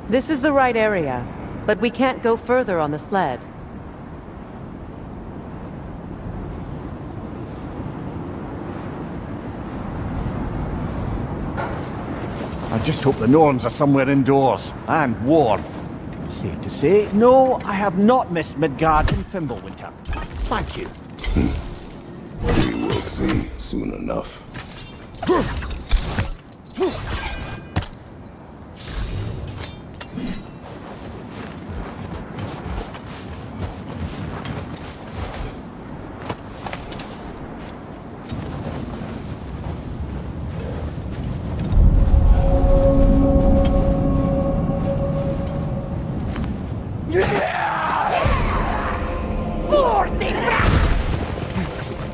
This is the right area, but we can't go further on the sled. I just hope the Norns are somewhere indoors, and warm. Safe to say, no, I have not missed Midgard in Fimbulwinter. Thank you. We will see soon enough.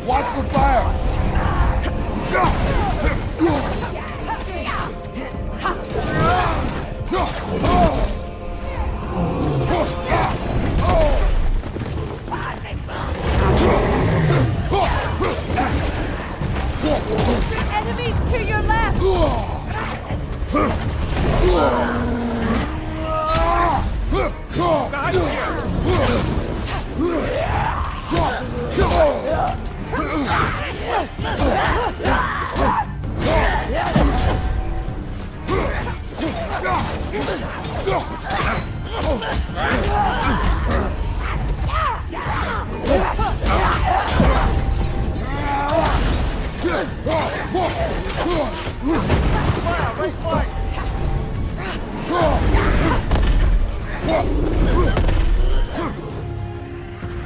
Watch the fire! Enemies to your left!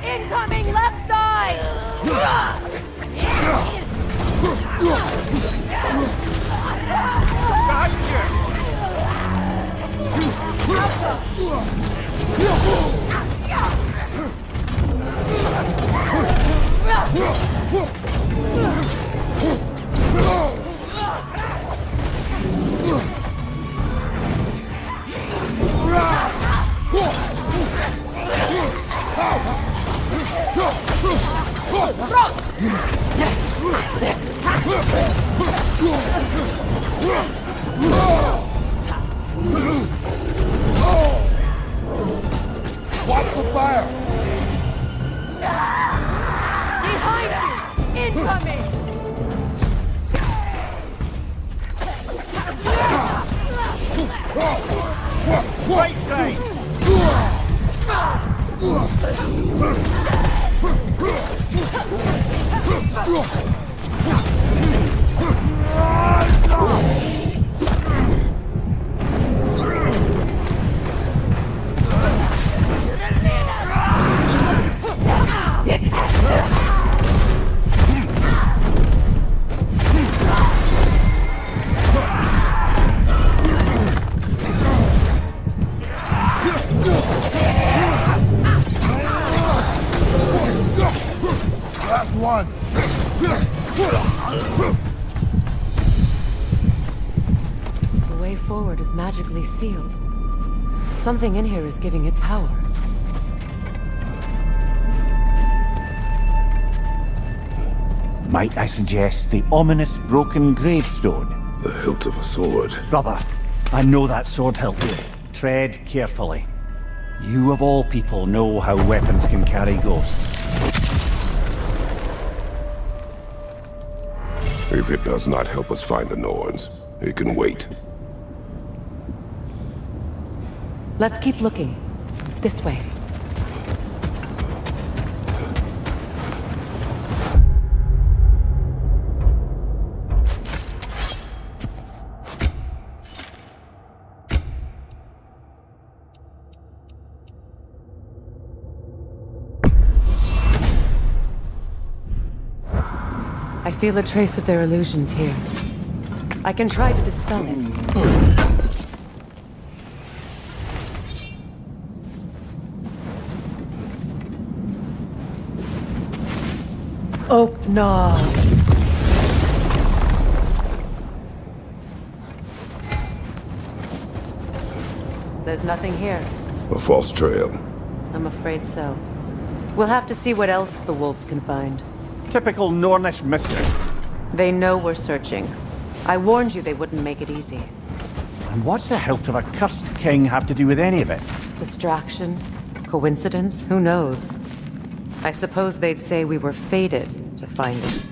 Incoming left side! Watch the fire! Behind you! Incoming! Right side! Last one! The way forward is magically sealed. Something in here is giving it power. Might I suggest the ominous broken gravestone? The hilt of a sword. Brother, I know that sword hilt. Tread carefully. You of all people know how weapons can carry ghosts. If it does not help us find the Norns, it can wait. Let's keep looking. This way. I feel a trace of their illusions here. I can try to dispel it. Oh, no. There's nothing here. A false trail. I'm afraid so. We'll have to see what else the wolves can find. Typical Nornish mystery. They know we're searching. I warned you they wouldn't make it easy. And what's the hilt of a cursed king have to do with any of it? Distraction? Coincidence? Who knows? I suppose they'd say we were fated to find it.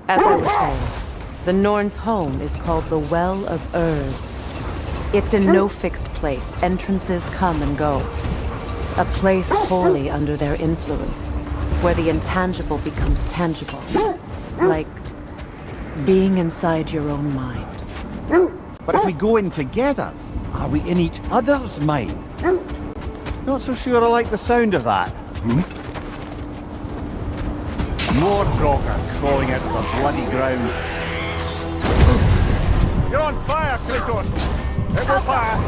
As I was saying, the Norns' home is called the Well of Erd. It's in no fixed place. Entrances come and go. A place wholly under their influence, where the intangible becomes tangible. Like being inside your own mind. But if we go in together, are we in each other's minds? Not so sure I like the sound of that. More Draugr crawling out of the bloody ground. You're on fire, Kratos! It will pass!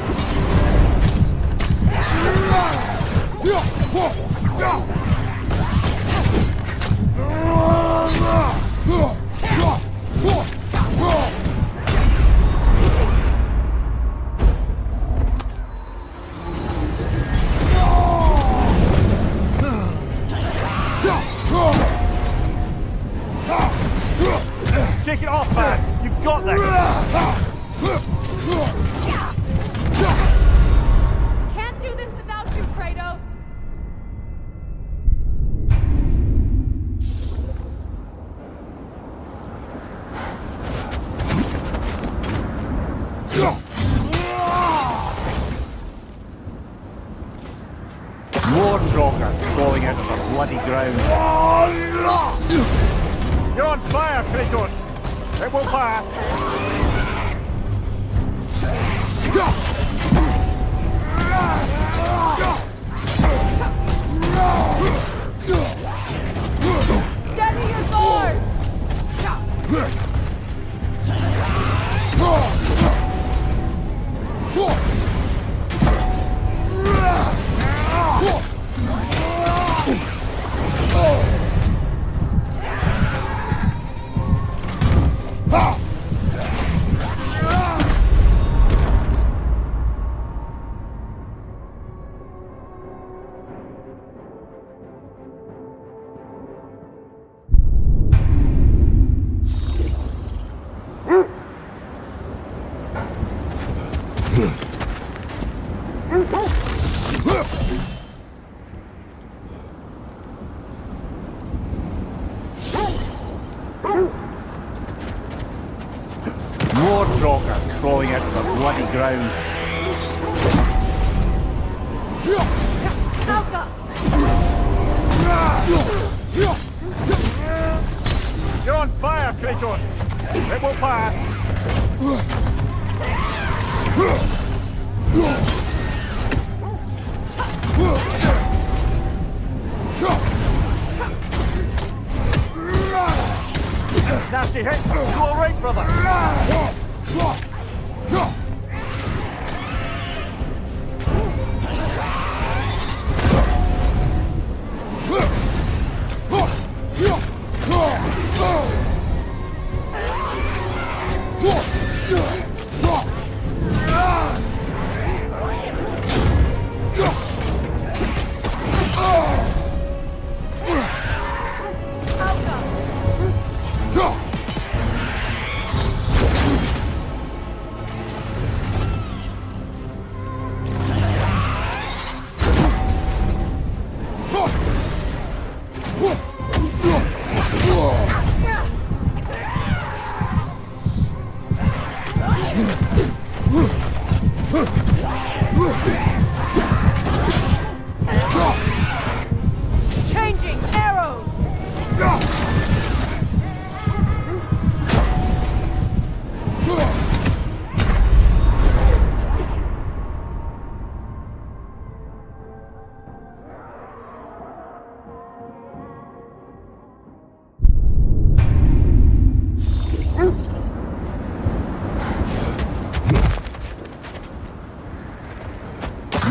Take it off, man! You've got this! Can't do this without you, Kratos! More Draugr crawling out of the bloody ground. You're on fire, Kratos! It will pass! Steady your board! More Draugr crawling out of the bloody ground. Alka! You're on fire, Kratos! It will pass! Nasty hit! You alright, brother?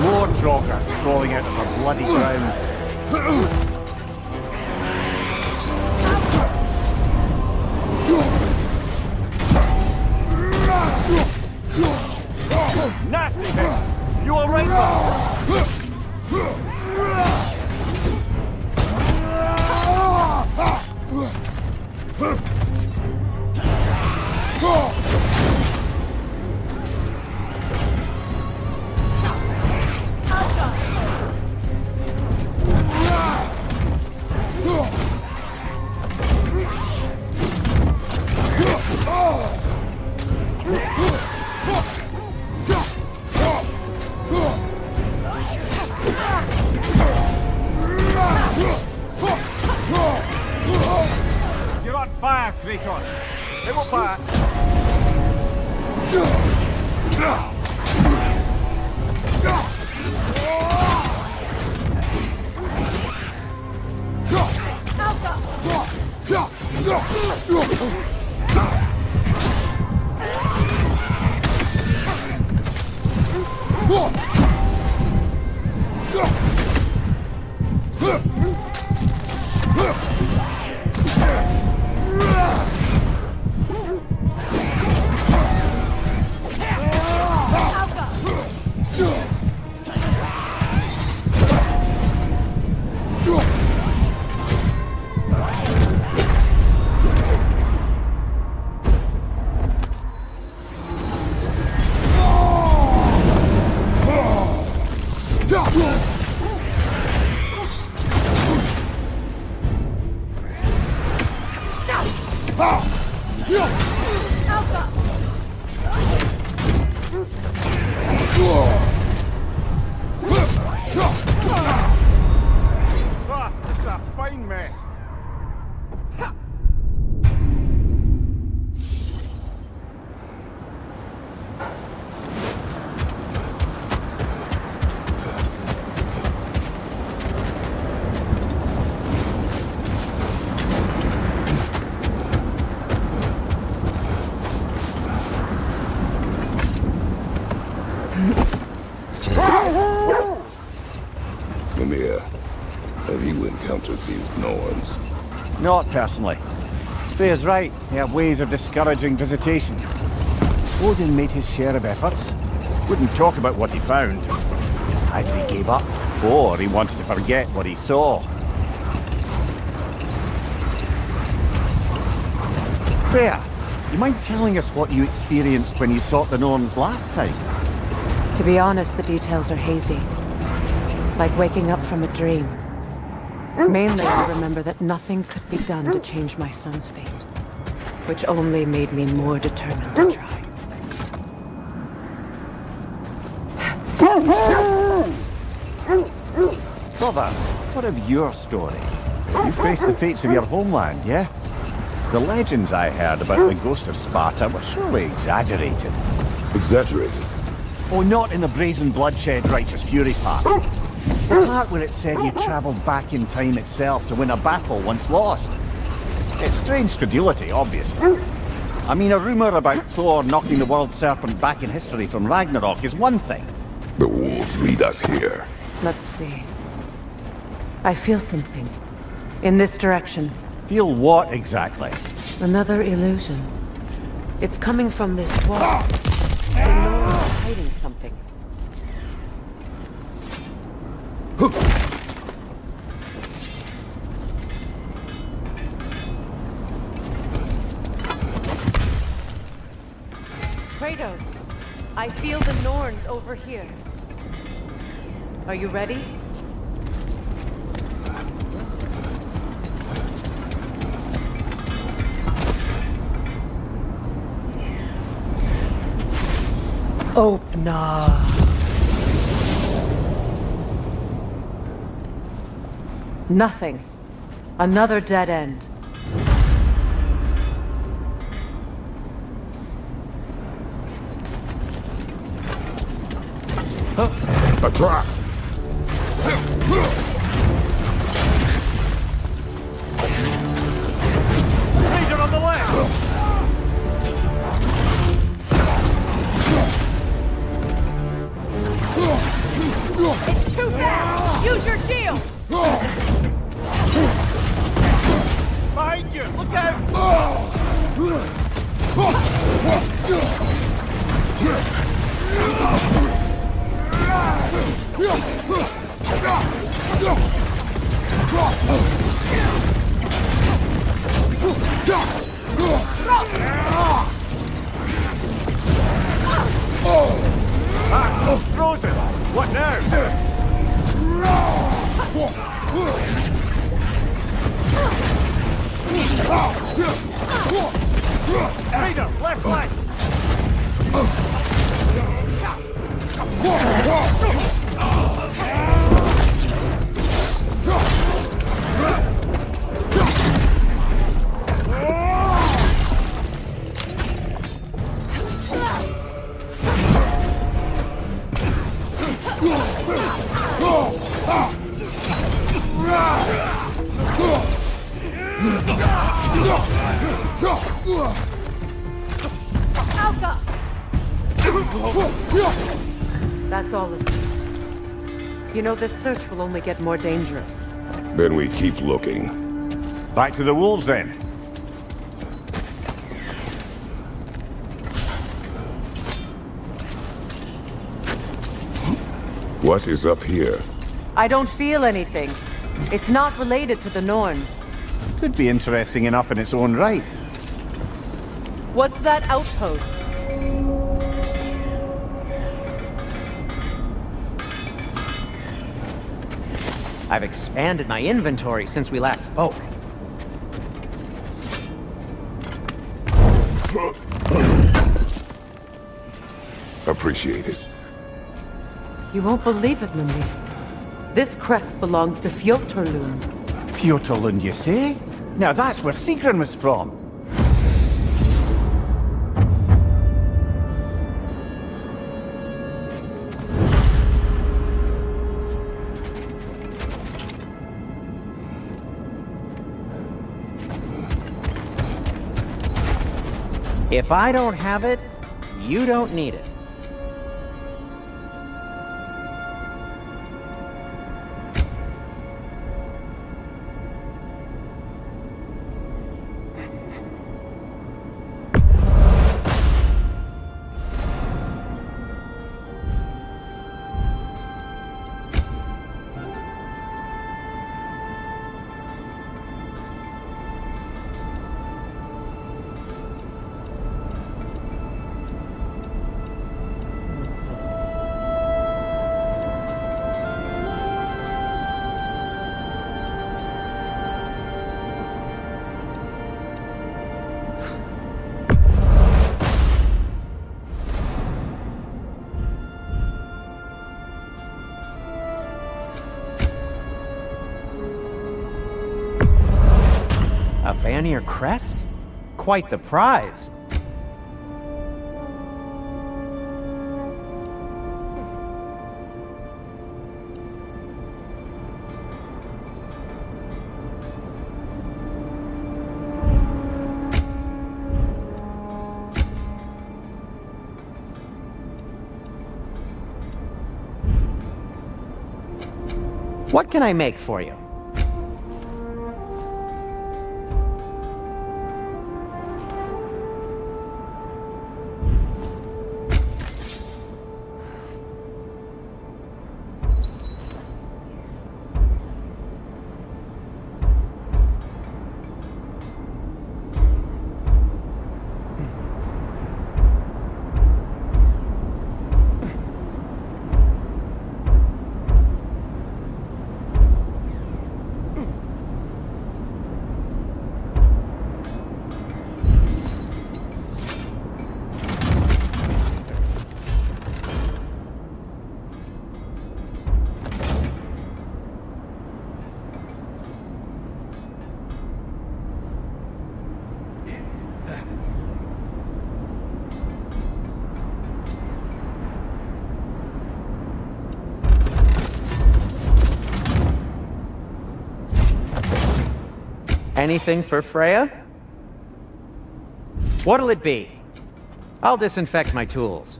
More Draugr crawling out of the bloody ground. Nasty thing! You alright, bud? You're on fire, Kratos. It will pass. This is a fine mess. Mimir, have you encountered these Norns? Not personally. Freya's right. They have ways of discouraging visitation. Odin made his share of efforts. Wouldn't talk about what he found. Either he gave up, or he wanted to forget what he saw. Freya, you mind telling us what you experienced when you sought the Norns last time? To be honest, the details are hazy. Like waking up from a dream. Mainly, I remember that nothing could be done to change my son's fate. Which only made me more determined to try. Brother, what of your story? You faced the fates of your homeland, yeah? The legends I heard about the ghost of Sparta were surely exaggerated. Exaggerated? Oh, not in the brazen bloodshed righteous fury part. The part where it said you travelled back in time itself to win a battle once lost. It's strange credulity, obviously. I mean, a rumour about Thor knocking the world serpent back in history from Ragnarok is one thing. The wolves lead us here. Let's see. I feel something. In this direction. Feel what exactly? Another illusion. It's coming from this wall. The Norns are hiding something. Kratos, I feel the Norns over here. Are you ready? Opna. Nothing. Another dead end. A trap! Laser on the left! It's too fast! Use your shield! Behind you! Look out! Frozen! What now? Raider, left flank! Alka! That's all of it. You know, this search will only get more dangerous. Then we keep looking. Back to the wolves then. What is up here? I don't feel anything. It's not related to the Norns. Could be interesting enough in its own right. What's that outpost? I've expanded my inventory since we last spoke. Appreciate it. You won't believe it, Mimir. This crest belongs to Fjotorlund. Fjotorlund, you say? Now that's where Sigrun was from. If I don't have it, you don't need it. A Vanir crest? Quite the prize. What can I make for you? Anything for Freya? What'll it be? I'll disinfect my tools.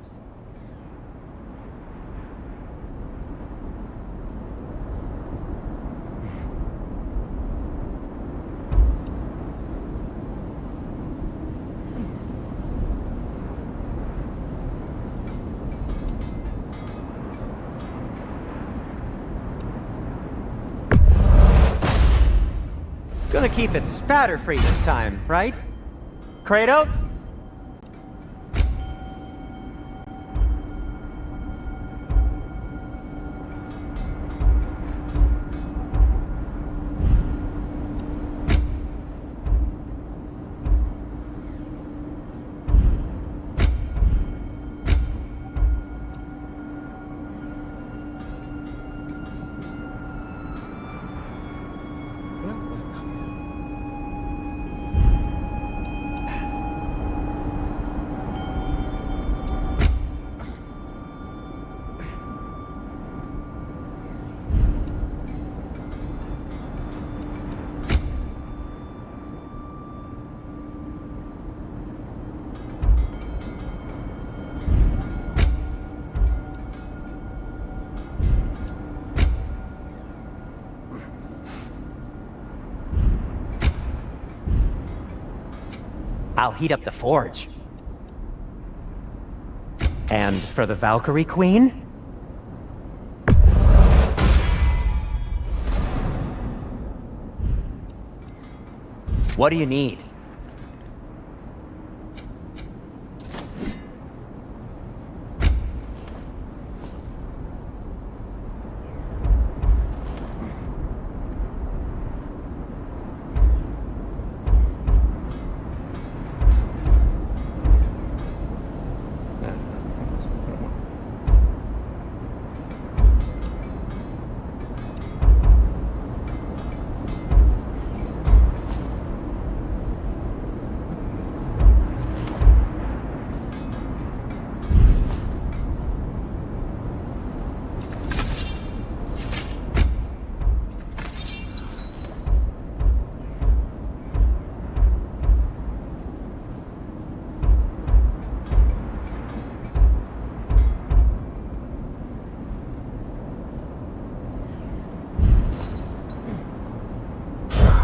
Gonna keep it spatter-free this time, right? Kratos? I'll heat up the forge. And for the Valkyrie Queen? What do you need?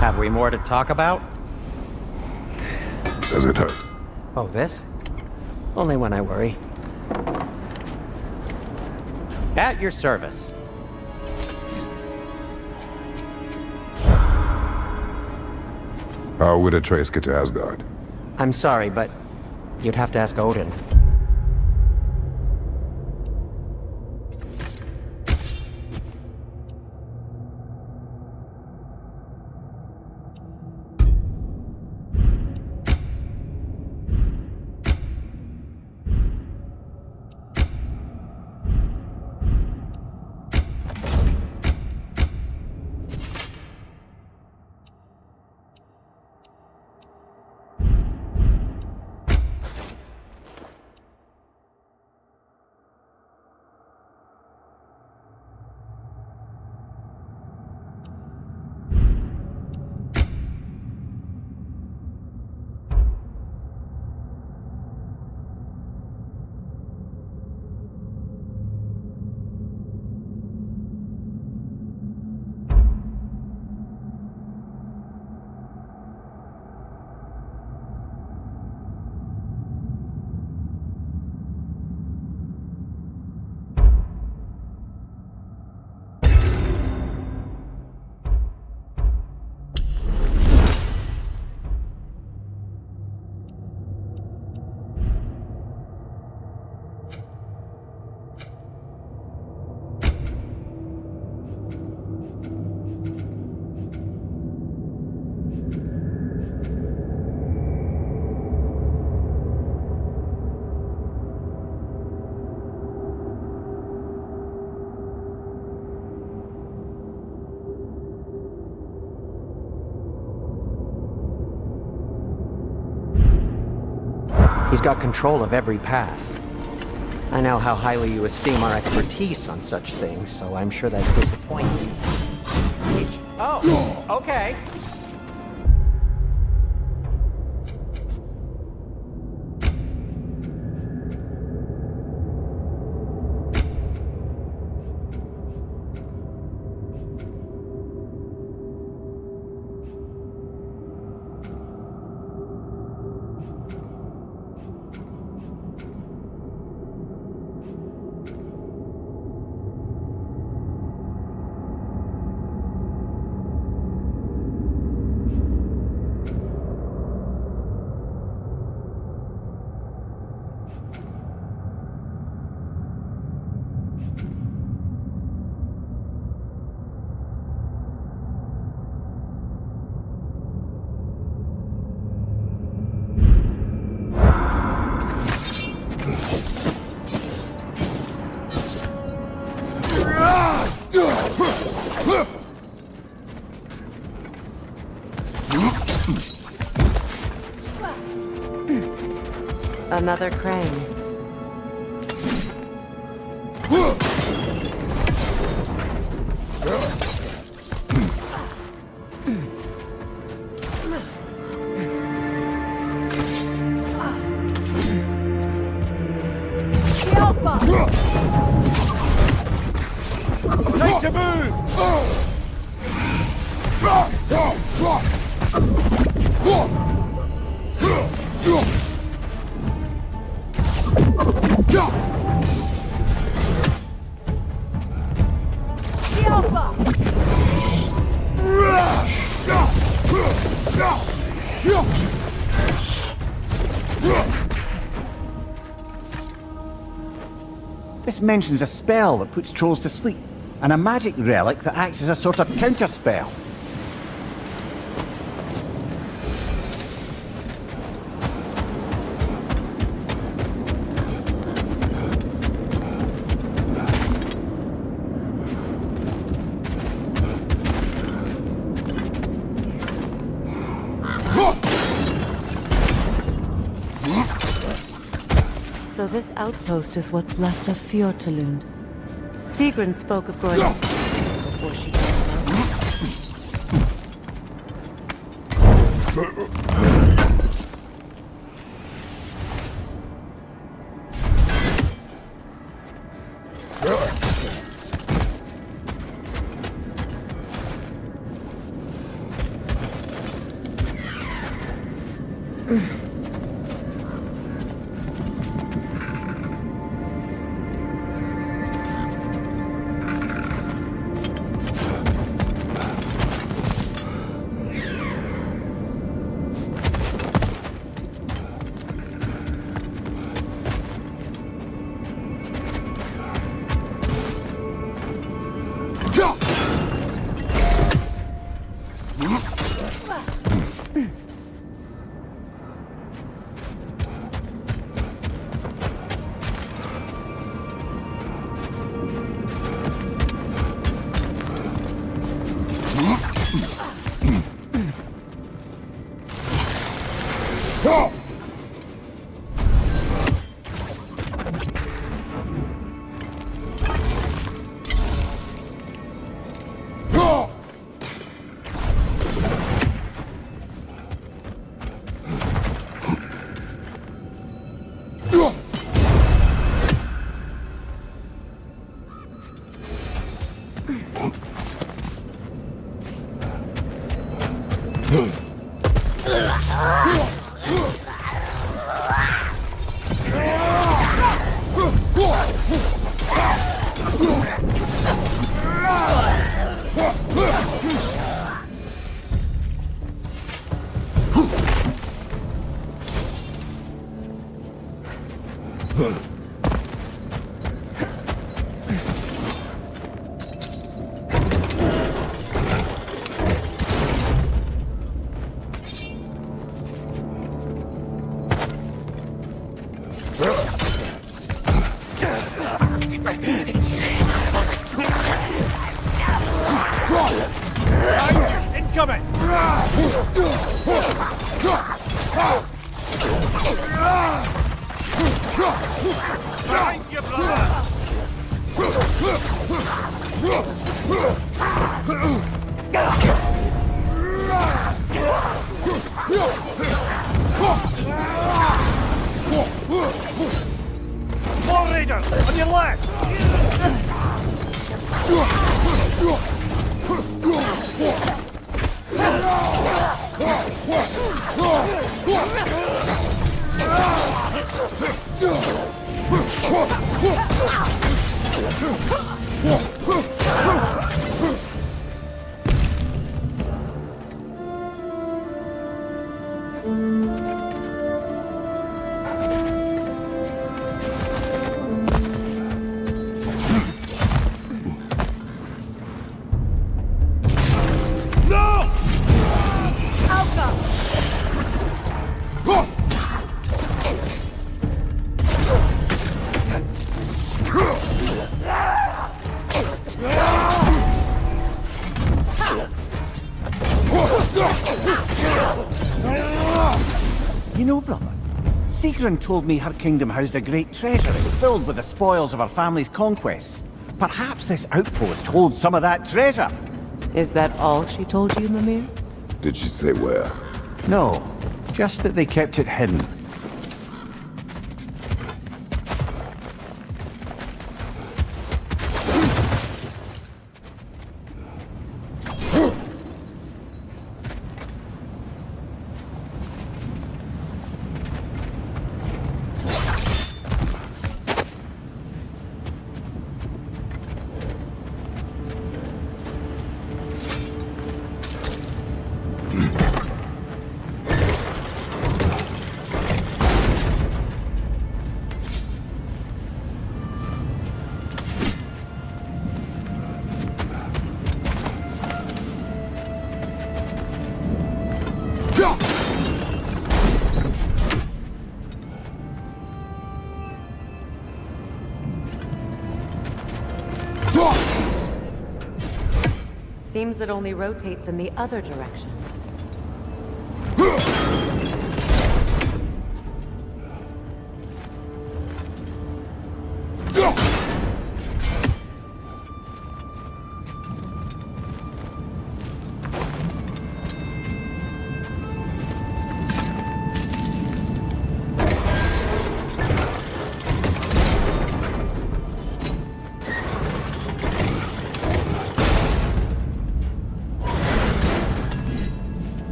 Have we more to talk about? Does it hurt? Oh, this? Only when I worry. At your service. How would Atreus get to Asgard? I'm sorry, but you'd have to ask Odin. He's got control of every path. I know how highly you esteem our expertise on such things, so I'm sure that's disappointing. Oh, okay. Another crane. Time to move! This mentions a spell that puts trolls to sleep, and a magic relic that acts as a sort of counterspell. So this outpost is what's left of Fjortulund. Sigrun spoke of growing up before she died. Incoming! Behind you, brother! More raiders! On your left! You know, brother, Sigrun told me her kingdom housed a great treasure filled with the spoils of her family's conquests. Perhaps this outpost holds some of that treasure. Is that all she told you, Mimir? Did she say where? No, just that they kept it hidden. Seems it only rotates in the other direction.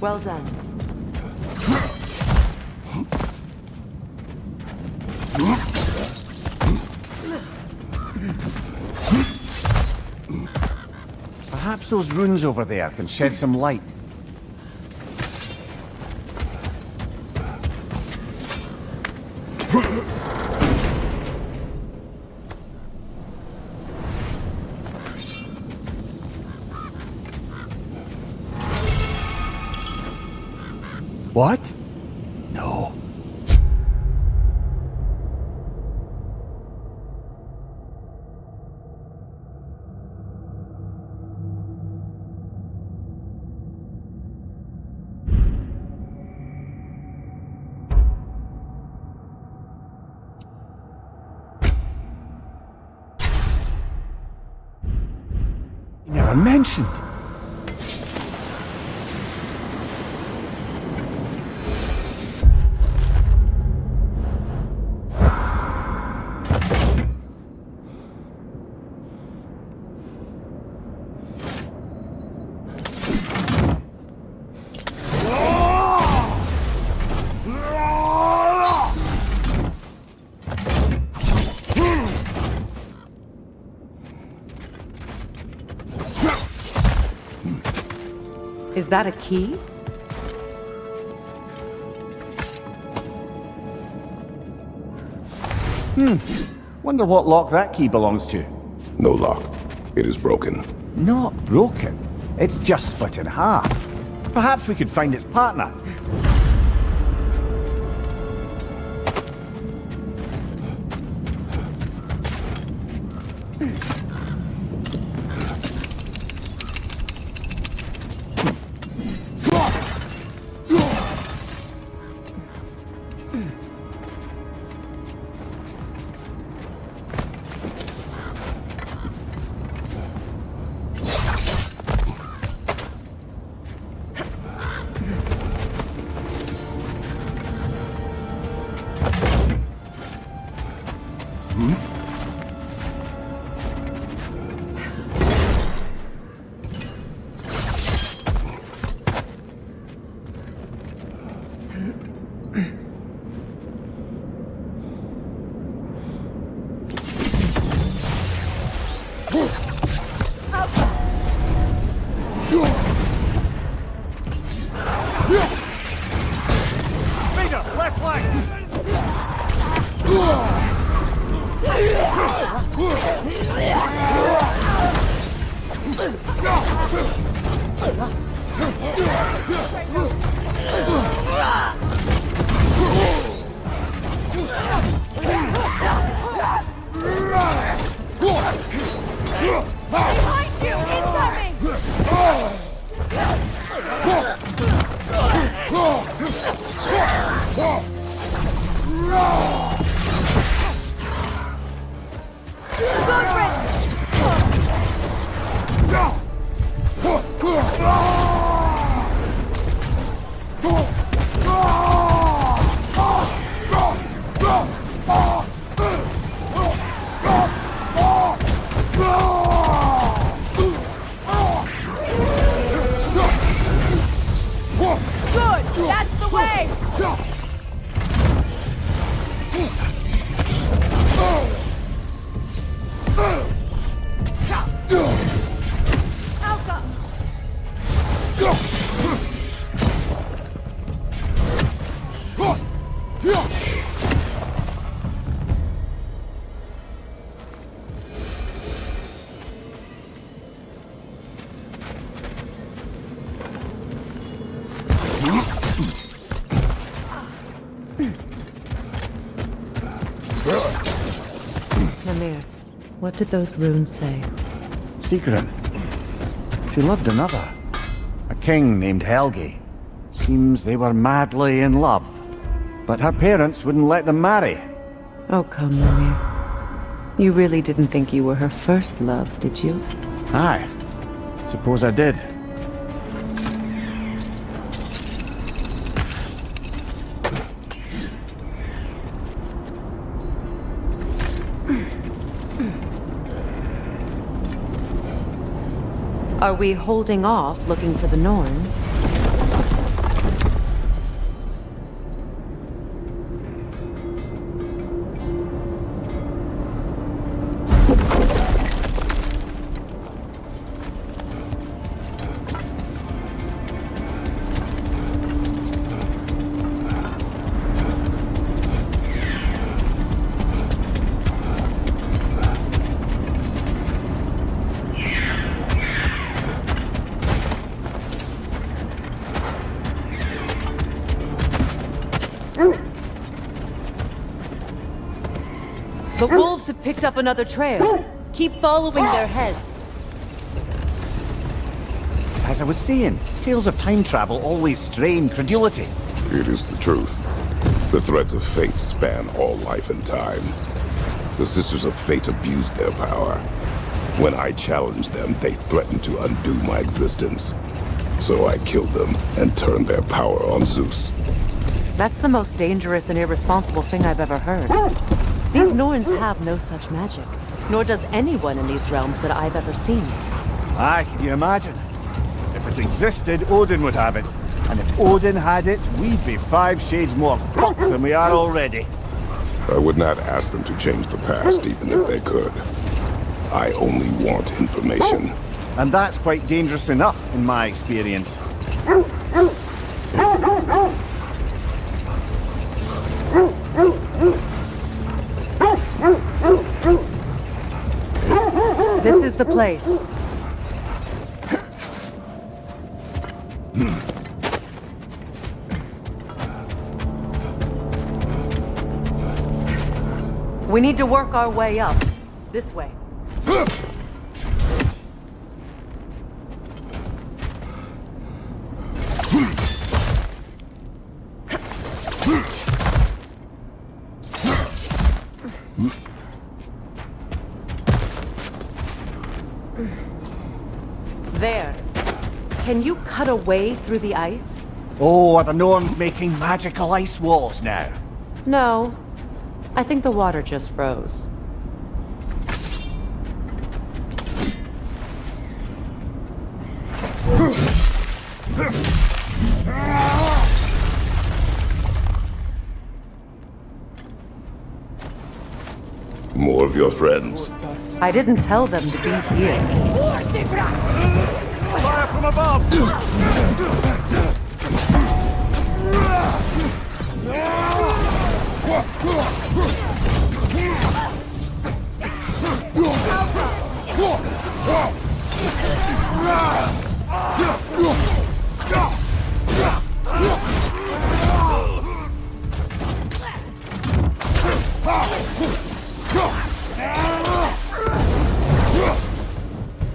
Well done. Perhaps those runes over there can shed some light. What? No. You never mentioned. Is that a key? Wonder what lock that key belongs to. No lock. It is broken. Not broken. It's just split in half. Perhaps we could find its partner. Vader, left flank! Behind you! Incoming! Good! That's the way! Alka! Mimir, what did those runes say? Secret. She loved another. A king named Helgi. Seems they were madly in love. But her parents wouldn't let them marry. Oh, come, Mimir. You really didn't think you were her first love, did you? Aye. Suppose I did. Are we holding off looking for the Norns? The wolves have picked up another trail. Keep following their heads. As I was saying, tales of time travel always strain credulity. It is the truth. The threads of fate span all life and time. The Sisters of Fate abused their power. When I challenged them, they threatened to undo my existence. So I killed them and turned their power on Zeus. That's the most dangerous and irresponsible thing I've ever heard. These Norns have no such magic, nor does anyone in these realms that I've ever seen. Aye, can you imagine? If it existed, Odin would have it. And if Odin had it, we'd be 5 shades more fucked than we are already. I would not ask them to change the past, even if they could. I only want information. And that's quite dangerous enough, in my experience. This is the place. We need to work our way up. This way. There. Can you cut a way through the ice? Oh, are the Norns making magical ice walls now? No. I think the water just froze. More of your friends. I didn't tell them to be here. Fire from above!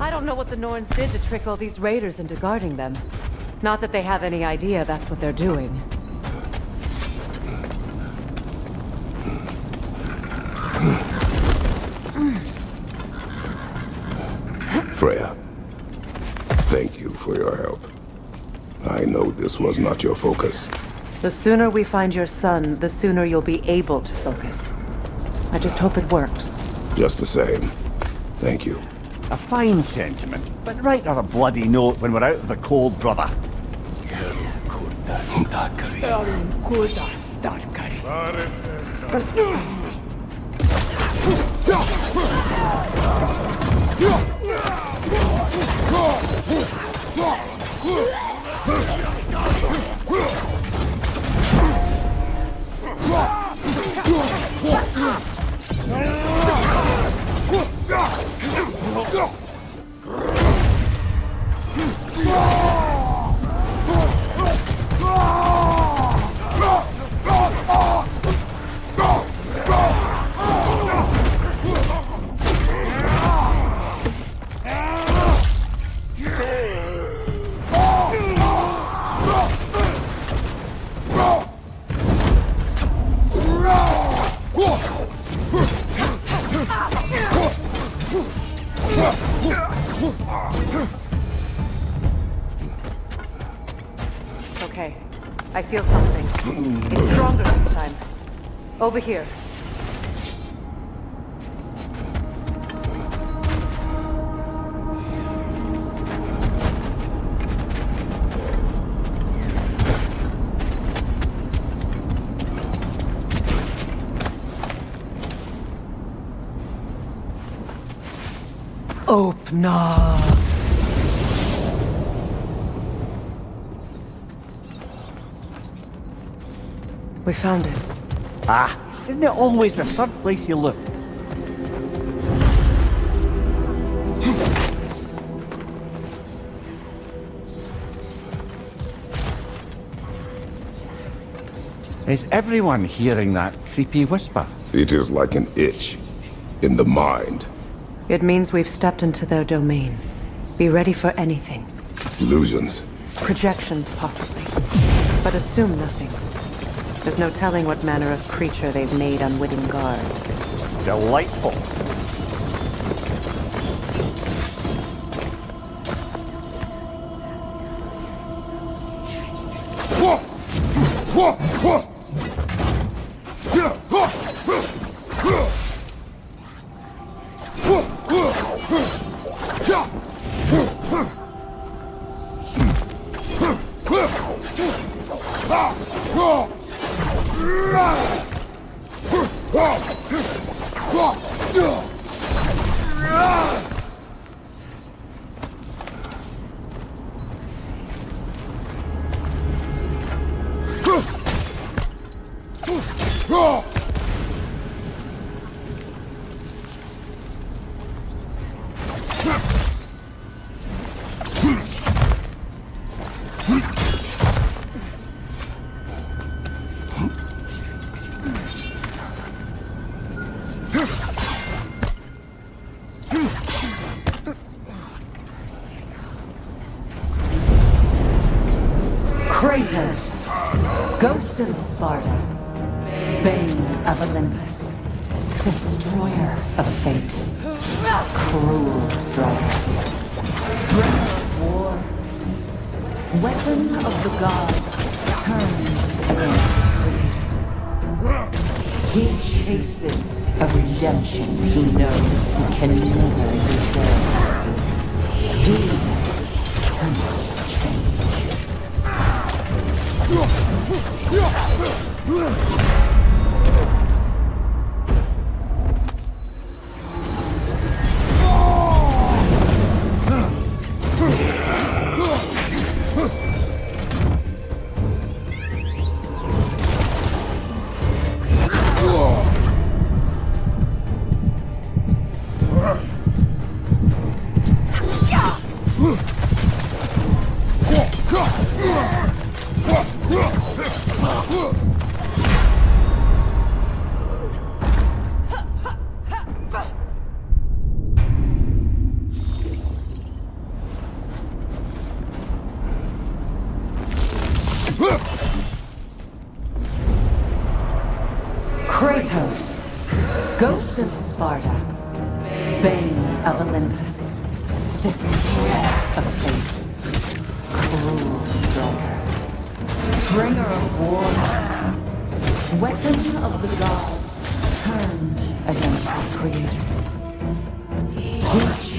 I don't know what the Norns did to trick all these raiders into guarding them. Not that they have any idea that's what they're doing. Freya, thank you for your help. I know this was not your focus. The sooner we find your son, the sooner you'll be able to focus. I just hope it works. Just the same, thank you. A fine sentiment, but write her a bloody note when we're out of the cold, brother. Okay, I feel something. It's stronger this time. Over here. Open up. We found it. Ah, isn't it always the third place you look? Is everyone hearing that creepy whisper? It is like an itch in the mind. It means we've stepped into their domain. Be ready for anything. Illusions. Projections, possibly. But assume nothing. There's no telling what manner of creature they've made unwitting guards. Delightful. Kratos, Ghost of Sparta, Bane of Olympus, Destroyer of Fate, Cruel Striker, Bringer of War, Weapon of the Gods turned against his creators. He chases a redemption he knows he can never deserve. He cannot change. Ghost of Sparta, Bane of Olympus, Destroyer of fate, Cruel striker, Bringer of war, Weapon of the gods, turned against his creators. He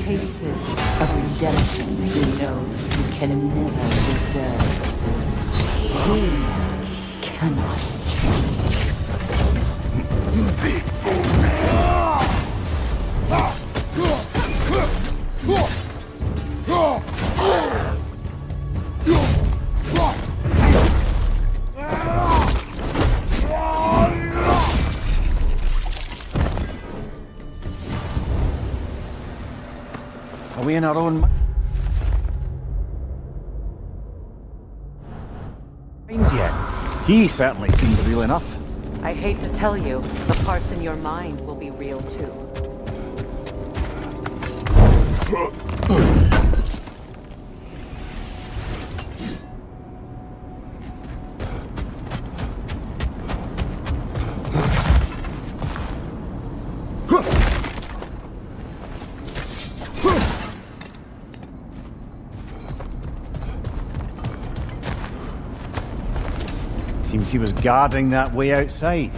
chases a redemption he knows he can never deserve. He cannot change. Are we in our own minds yet? He certainly seemed real enough. I hate to tell you, the parts in your mind will be real too. Seems he was guarding that way outside.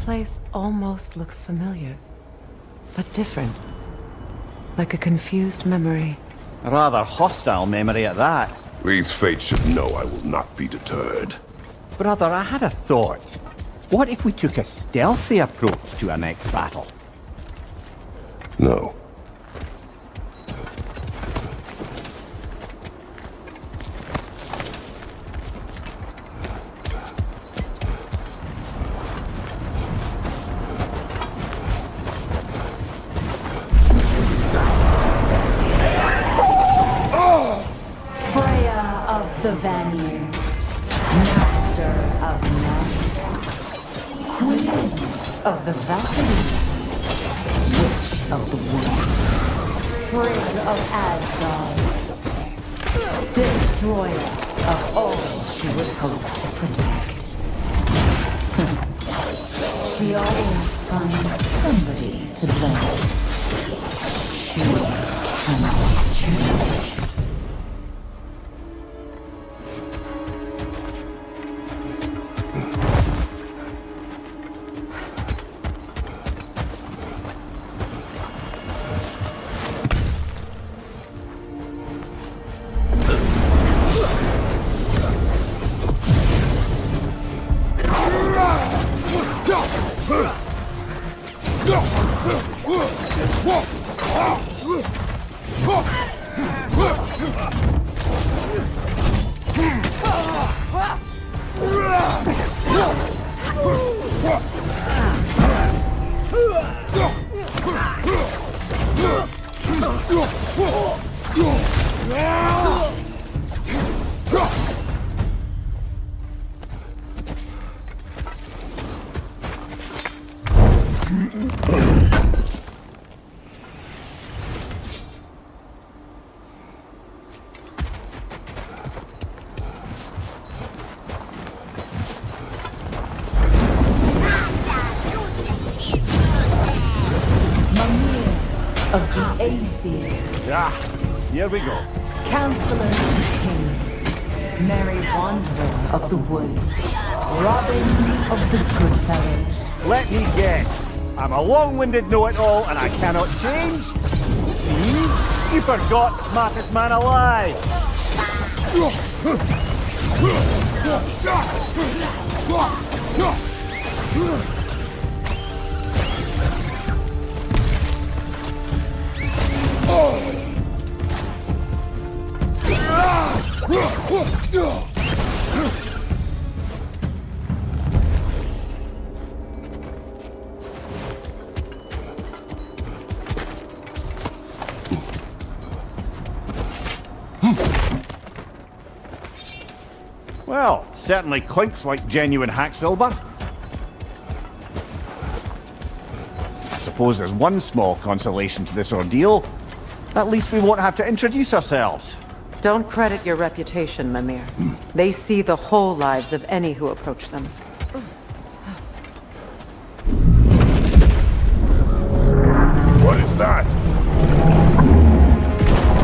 Place almost looks familiar, but different. Like a confused memory. A rather hostile memory at that. These fates should know I will not be deterred. Brother, I had a thought. What if we took a stealthy approach to our next battle? No. The Vanir, Master of Magics, Queen of the Valkyries, Witch of the Woods, Frigg of Asgard, Destroyer of all she would hope to protect. She always finds somebody to blame. She cannot change. Of the Aesir, Ah, here we go. Counselor to Kings, Merry Wanderer of the Woods, Robin of the Goodfellows. Let me guess. I'm a long-winded know-it-all and I cannot change? See? You forgot smartest man alive. Well, certainly clinks like genuine hack silver. I suppose there's one small consolation to this ordeal. At least we won't have to introduce ourselves. Don't credit your reputation, Mimir. They see the whole lives of any who approach them. What is that?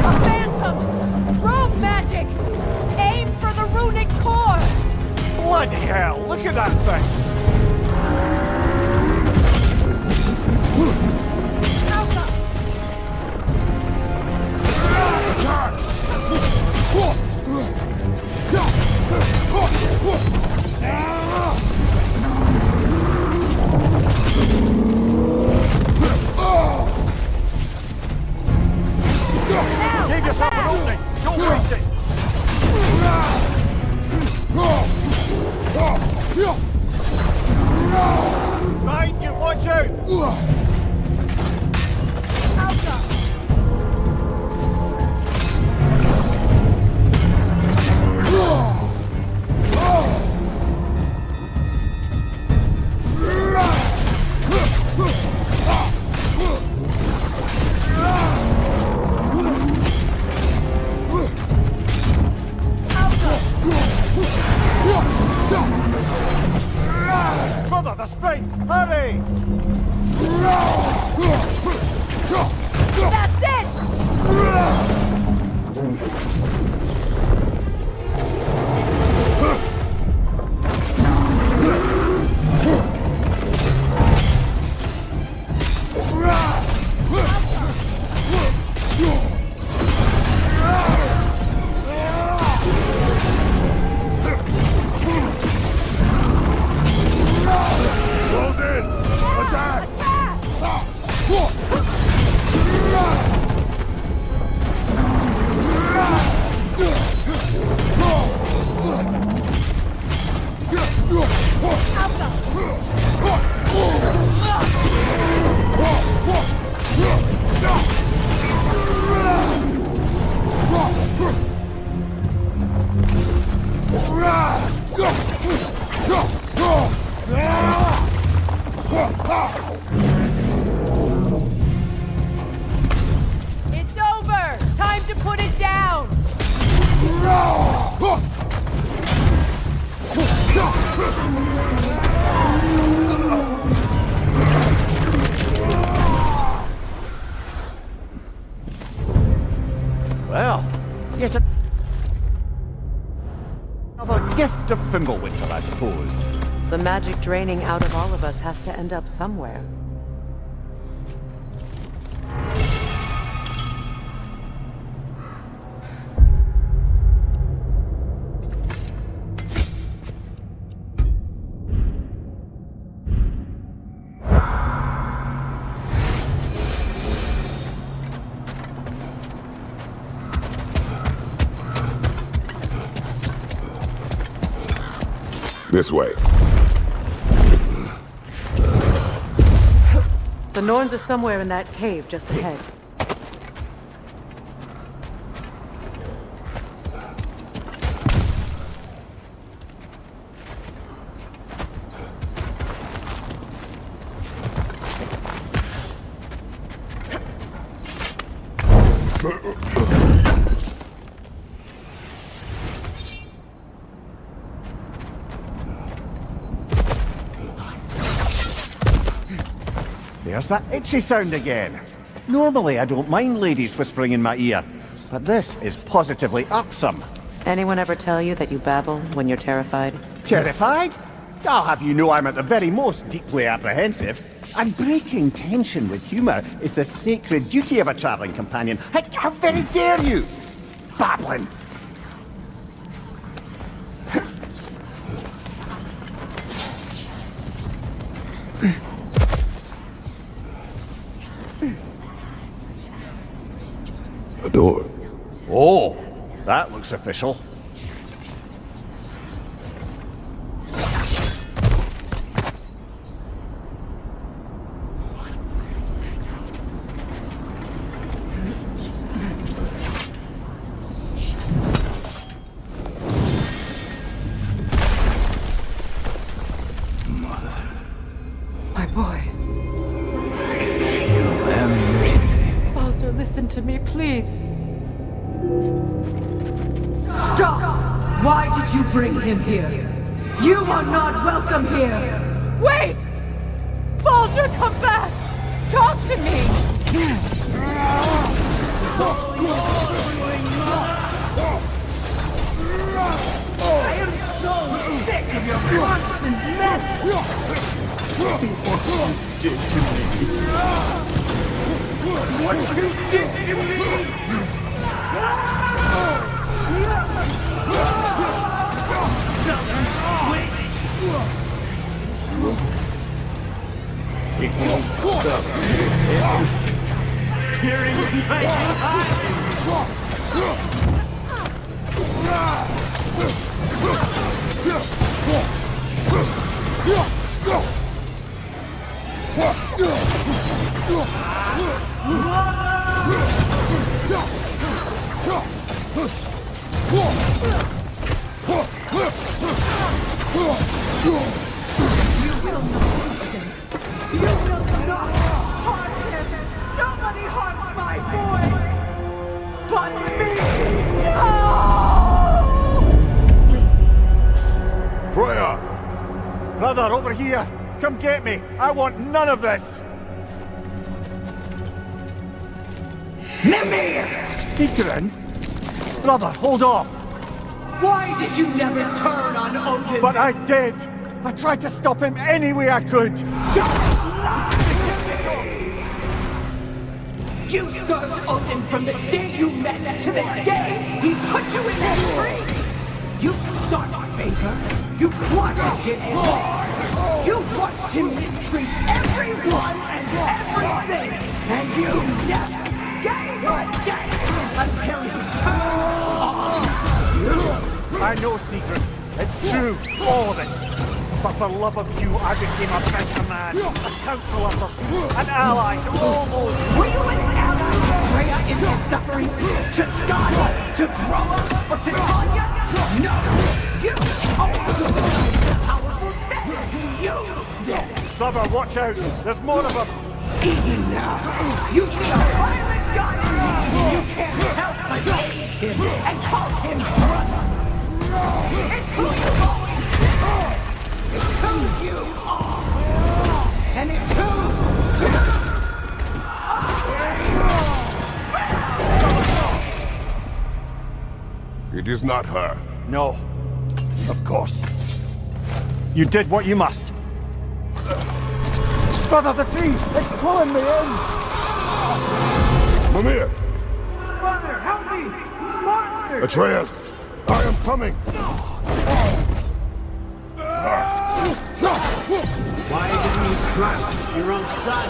A phantom! Rogue magic! Aim for the runic core! Bloody hell, look at that thing! Give yourself an opening! Don't waste it! Behind you, watch out! Mother, the springs! Hurry! That's it! Close in! Attack! It's over! Time to put it down! Well, yet another gift of Fimbulwinter, I suppose. The magic draining out of all of us has to end up somewhere. This way. The Norns are somewhere in that cave just ahead. There's that itchy sound again. Normally I don't mind ladies whispering in my ear, but this is positively irksome. Anyone ever tell you that you babble when you're terrified? Terrified? I'll have you know I'm at the very most deeply apprehensive. And breaking tension with humour is the sacred duty of a travelling companion. How very dare you! Babbling! A door. Oh, that looks official. My boy. Baldur, listen to me, please. Stop! Why did you bring him here? You are not welcome here! Wait! Baldur, come back! Talk to me! I am so sick of your constant mess! What you did to me! What you did to me! It won't stop. Tearing my You will not harm him! Nobody harms my boy! But me! No! Freya! Brother, over here! Come get me! I want none of this! Mimir! Secret? Brother, hold off! Why did you never turn on Odin? But I did! I tried to stop him any way I could! You served Odin from the day you met to the day he put you in that tree! You sought favor, you plotted his war, you watched him mistreat everyone and everything, and you never gave a damn until he turned on you! I know, Secret. It's true, all of it. But for love of you, I became a better man, a counselor for peace, an ally to all those. Were you an ally to Freya in his suffering? To Skada? To Groa? Or to Tanya? No! You overrode the powerful men who used them! Brother, watch out! There's more of them! Even now, you see a violent god in me! You can't help but hate him and call him brother! It's who you've always been! It's who you are! And it's who you It is not her. No. Of course. You did what you must. Brother, the tree! It's pulling me in! Mimir! Brother, help me! Monster! Atreus! I am coming! Why didn't you trust your own son?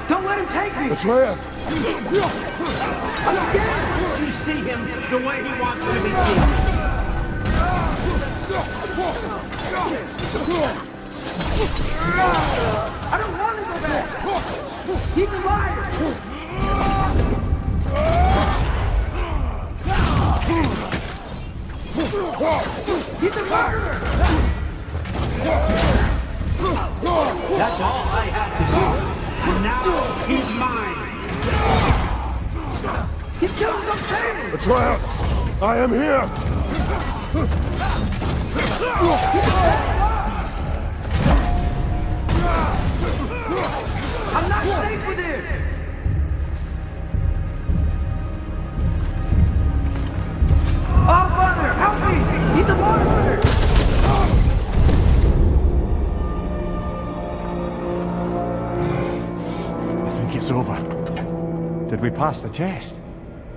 Don't let him take me! Atreus! Again! You see him the way he wants to be seen. I don't want to go back! He's a liar! He's a murderer! That's all I had to do. And now he's mine. He killed the king! Atreus! I am here! I'm not safe with him! Oh, Father, help me! He's a monster! I think it's over. Did we pass the test?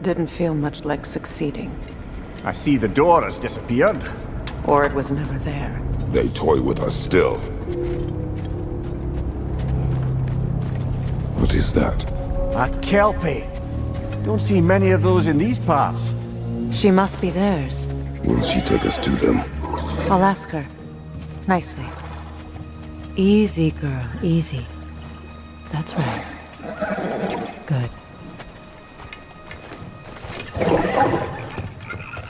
Didn't feel much like succeeding. I see the door has disappeared. Or it was never there. They toy with us still. What is that? A kelpie. Don't see many of those in these parts. She must be theirs. Will she take us to them? I'll ask her. Nicely. Easy, girl. Easy. That's right. Good.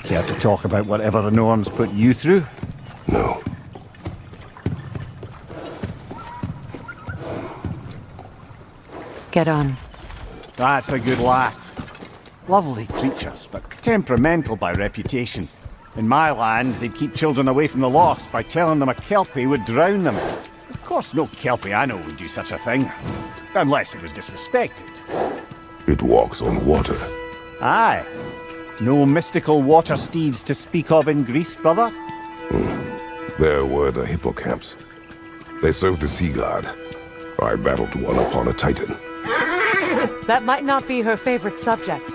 Care to talk about whatever the Norns put you through? No. Get on. That's a good lass. Lovely creatures, but temperamental by reputation. In my land, they'd keep children away from the lost by telling them a kelpie would drown them. Of course, no kelpie I know would do such a thing. Unless it was disrespected. It walks on water. Aye. No mystical water steeds to speak of in Greece, brother? There were the hippocamps. They served the sea god. I battled one upon a titan. That might not be her favorite subject.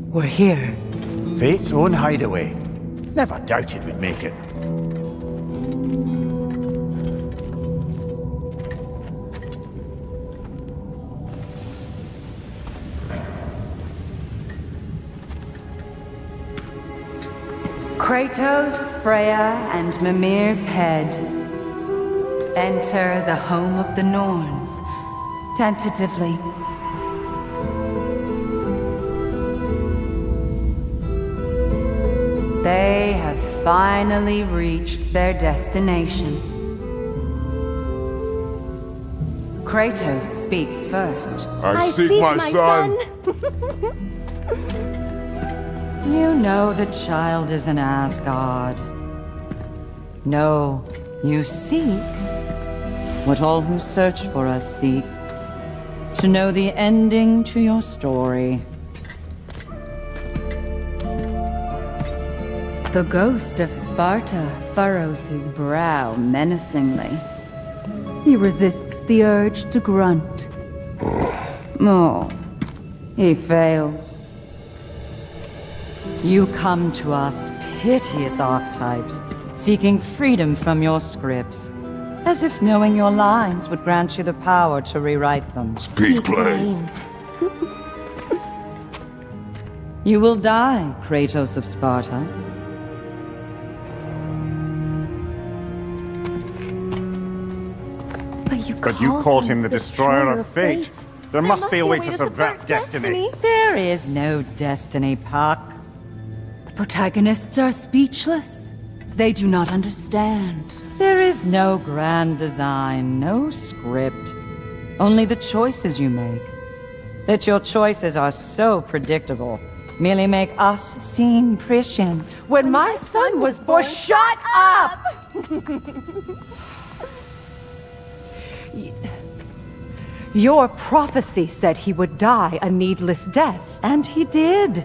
We're here. Fate's own hideaway. Never doubted we'd make it. Kratos, Freya, and Mimir's head. Enter the home of the Norns. Tentatively. They have finally reached their destination. Kratos speaks first. I seek my son! You know the child is in Asgard. No, you seek what all who search for us seek. To know the ending to your story. The ghost of Sparta furrows his brow menacingly. He resists the urge to grunt. Oh, he fails. You come to us, piteous archetypes, seeking freedom from your scripts, as if knowing your lines would grant you the power to rewrite them. Speak plain. You will die, Kratos of Sparta. But you called him the destroyer of fate. There must be a way to subvert destiny. There is no destiny, Puck. The protagonists are speechless. They do not understand. There is no grand design, no script. Only the choices you make. That your choices are so predictable merely make us seem prescient. When my son was born, shut up! Your prophecy said he would die a needless death. And he did.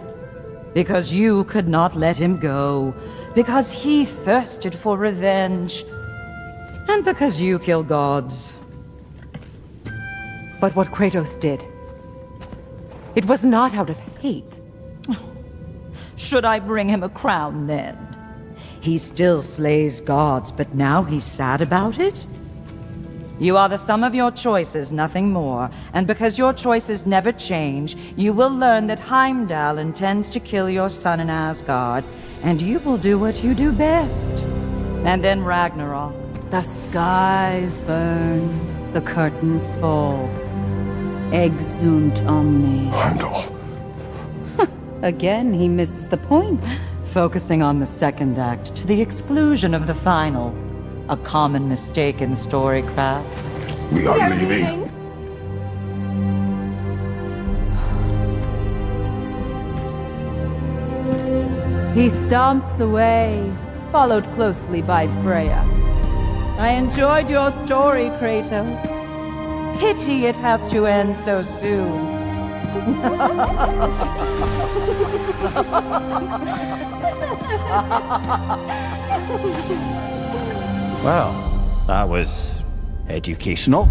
Because you could not let him go. Because he thirsted for revenge. And because you kill gods. But what Kratos did, it was not out of hate. Should I bring him a crown then? He still slays gods, but now he's sad about it? You are the sum of your choices, nothing more. And because your choices never change, you will learn that Heimdall intends to kill your son in Asgard, and you will do what you do best. And then Ragnarok. The skies burn, the curtains fall. Exunt omnes. Heimdall. Again, he misses the point. Focusing on the second act to the exclusion of the final. A common mistake in storycraft. We are leaving. He stomps away, followed closely by Freya. I enjoyed your story, Kratos. Pity it has to end so soon. Well, that was educational.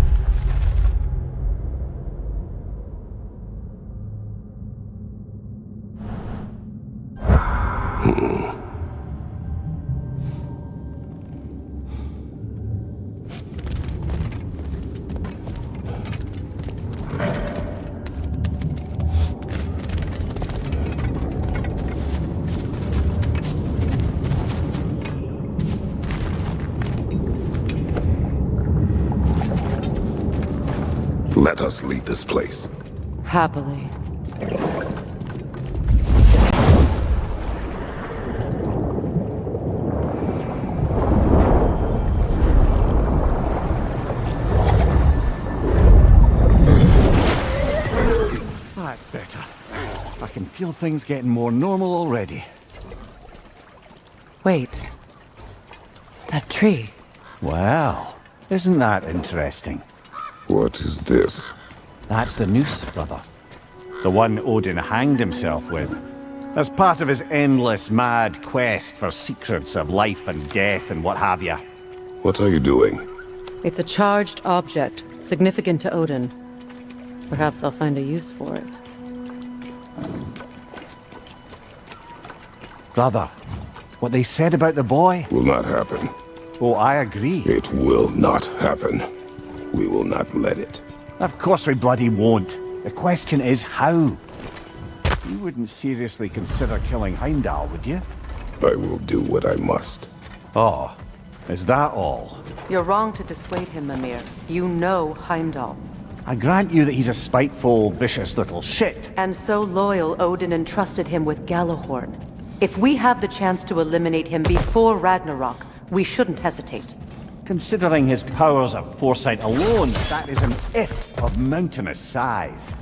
Let us leave this place. Happily. That's better. I can feel things getting more normal already. Wait. That tree. Well, isn't that interesting? What is this? That's the noose, brother. The one Odin hanged himself with. As part of his endless, mad quest for secrets of life and death and what have you. What are you doing? It's a charged object, significant to Odin. Perhaps I'll find a use for it. Brother, what they said about the boy? Will not happen. Oh, I agree. It will not happen. We will not let it. Of course we bloody won't. The question is how. You wouldn't seriously consider killing Heimdall, would you? I will do what I must. Oh, is that all? You're wrong to dissuade him, Mimir. You know Heimdall. I grant you that he's a spiteful, vicious little shit. And so loyal, Odin entrusted him with Gjallarhorn. If we have the chance to eliminate him before Ragnarok, we shouldn't hesitate. Considering his powers of foresight alone, that is an if of mountainous size.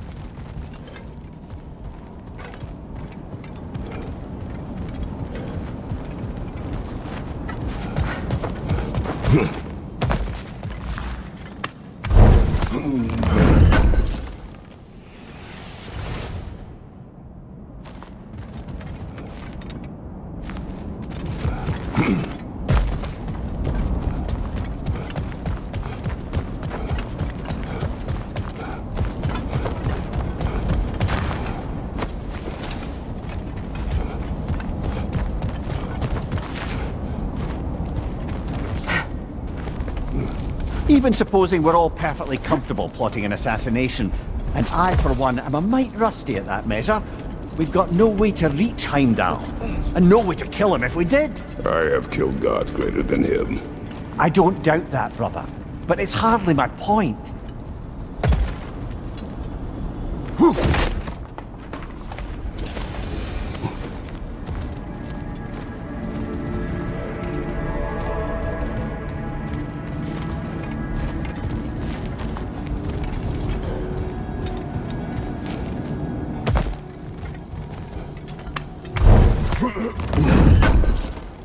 Even supposing we're all perfectly comfortable plotting an assassination, and I, for one, am a mite rusty at that measure, we've got no way to reach Heimdall, and no way to kill him if we did. I have killed gods greater than him. I don't doubt that, brother, but it's hardly my point.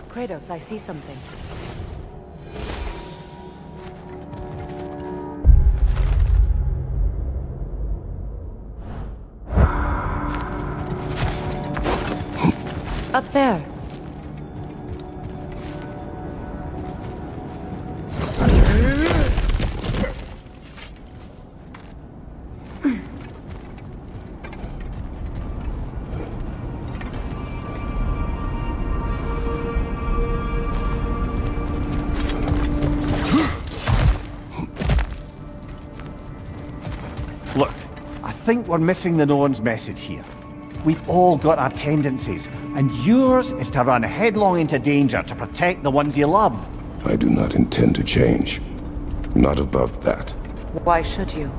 Kratos, I see something. Up there. Look, I think we're missing the Norn's message here. We've all got our tendencies, and yours is to run headlong into danger to protect the ones you love. I do not intend to change. Not about that. Why should you?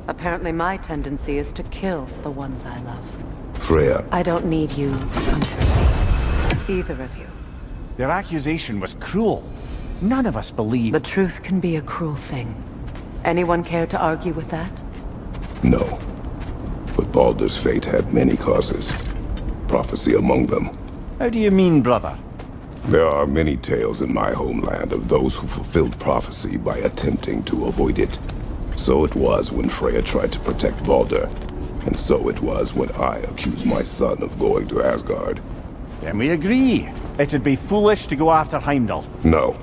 Apparently my tendency is to kill the ones I love. Freya, I don't need you to comfort me. Either of you. Their accusation was cruel. None of us believe. The truth can be a cruel thing. Anyone care to argue with that? no. But Baldur's fate had many causes. Prophecy among them. How do you mean, brother? There are many tales in my homeland of those who fulfilled prophecy by attempting to avoid it. So it was when Freya tried to protect Baldur. And so it was when I accused my son of going to Asgard. Then we agree. It'd be foolish to go after Heimdall. No.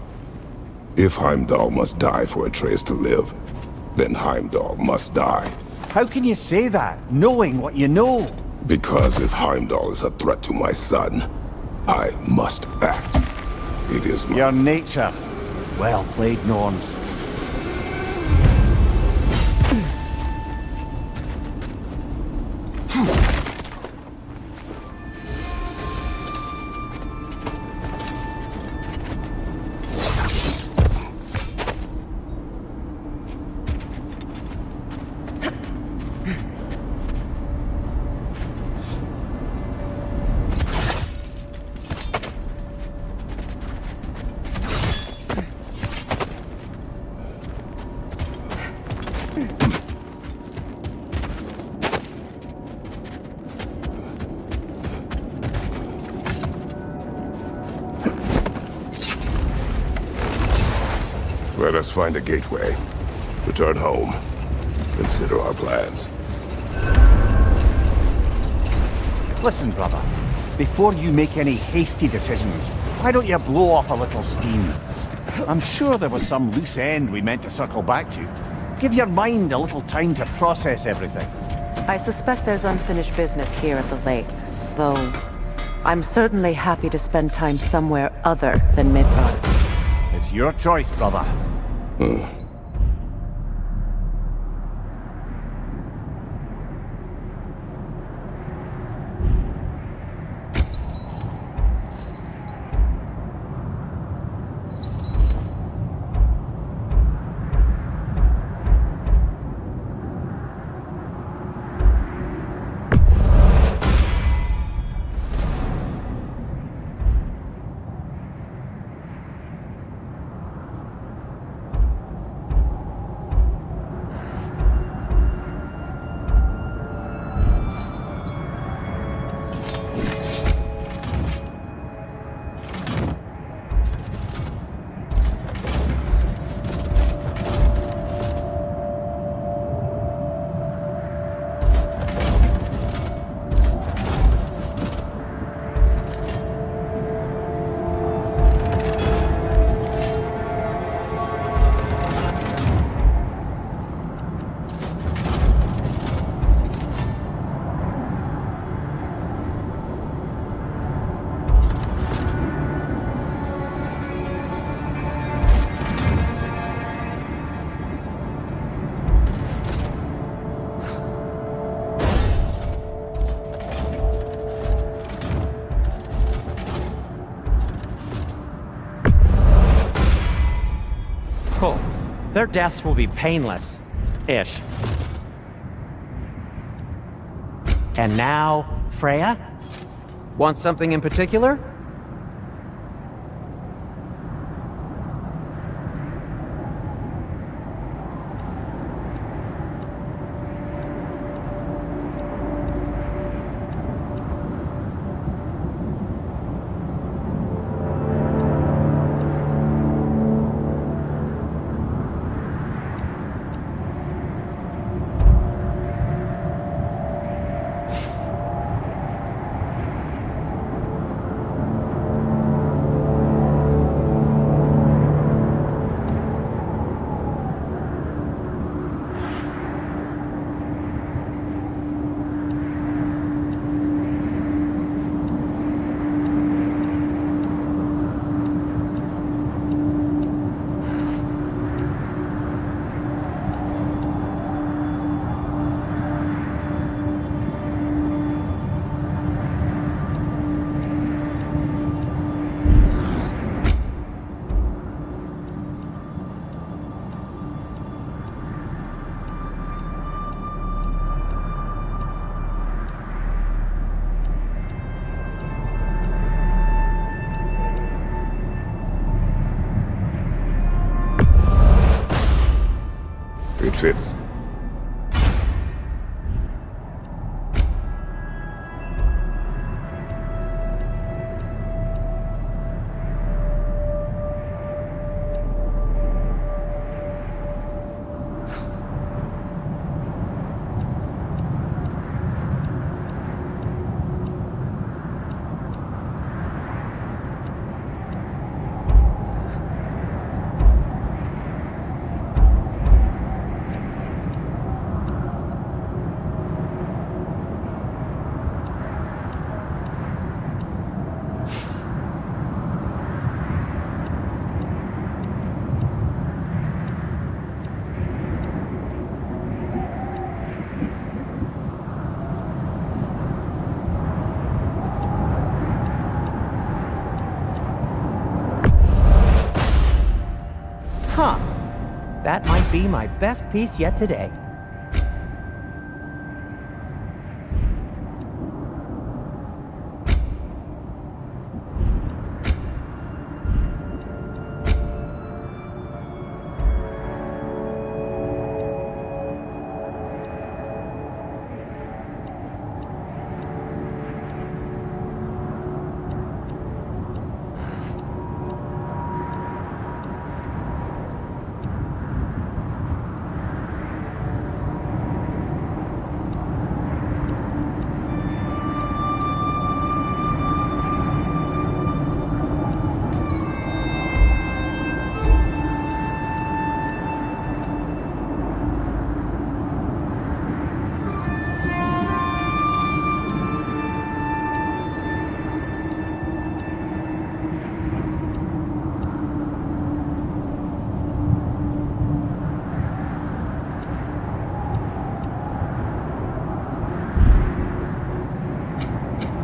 If Heimdall must die for Atreus to live, then Heimdall must die. How can you say that, knowing what you know? Because if Heimdall is a threat to my son, I must act. It is my... Your nature. Well played, Norns. Let us find a gateway. Return home. Consider our plans. Listen, brother. Before you make any hasty decisions, why don't you blow off a little steam? I'm sure there was some loose end we meant to circle back to. Give your mind a little time to process everything. I suspect there's unfinished business here at the lake, though I'm certainly happy to spend time somewhere other than Midgard. It's your choice, brother. Their deaths will be painless-ish. And now, Freya? Want something in particular? fits. Huh. That might be my best piece yet today.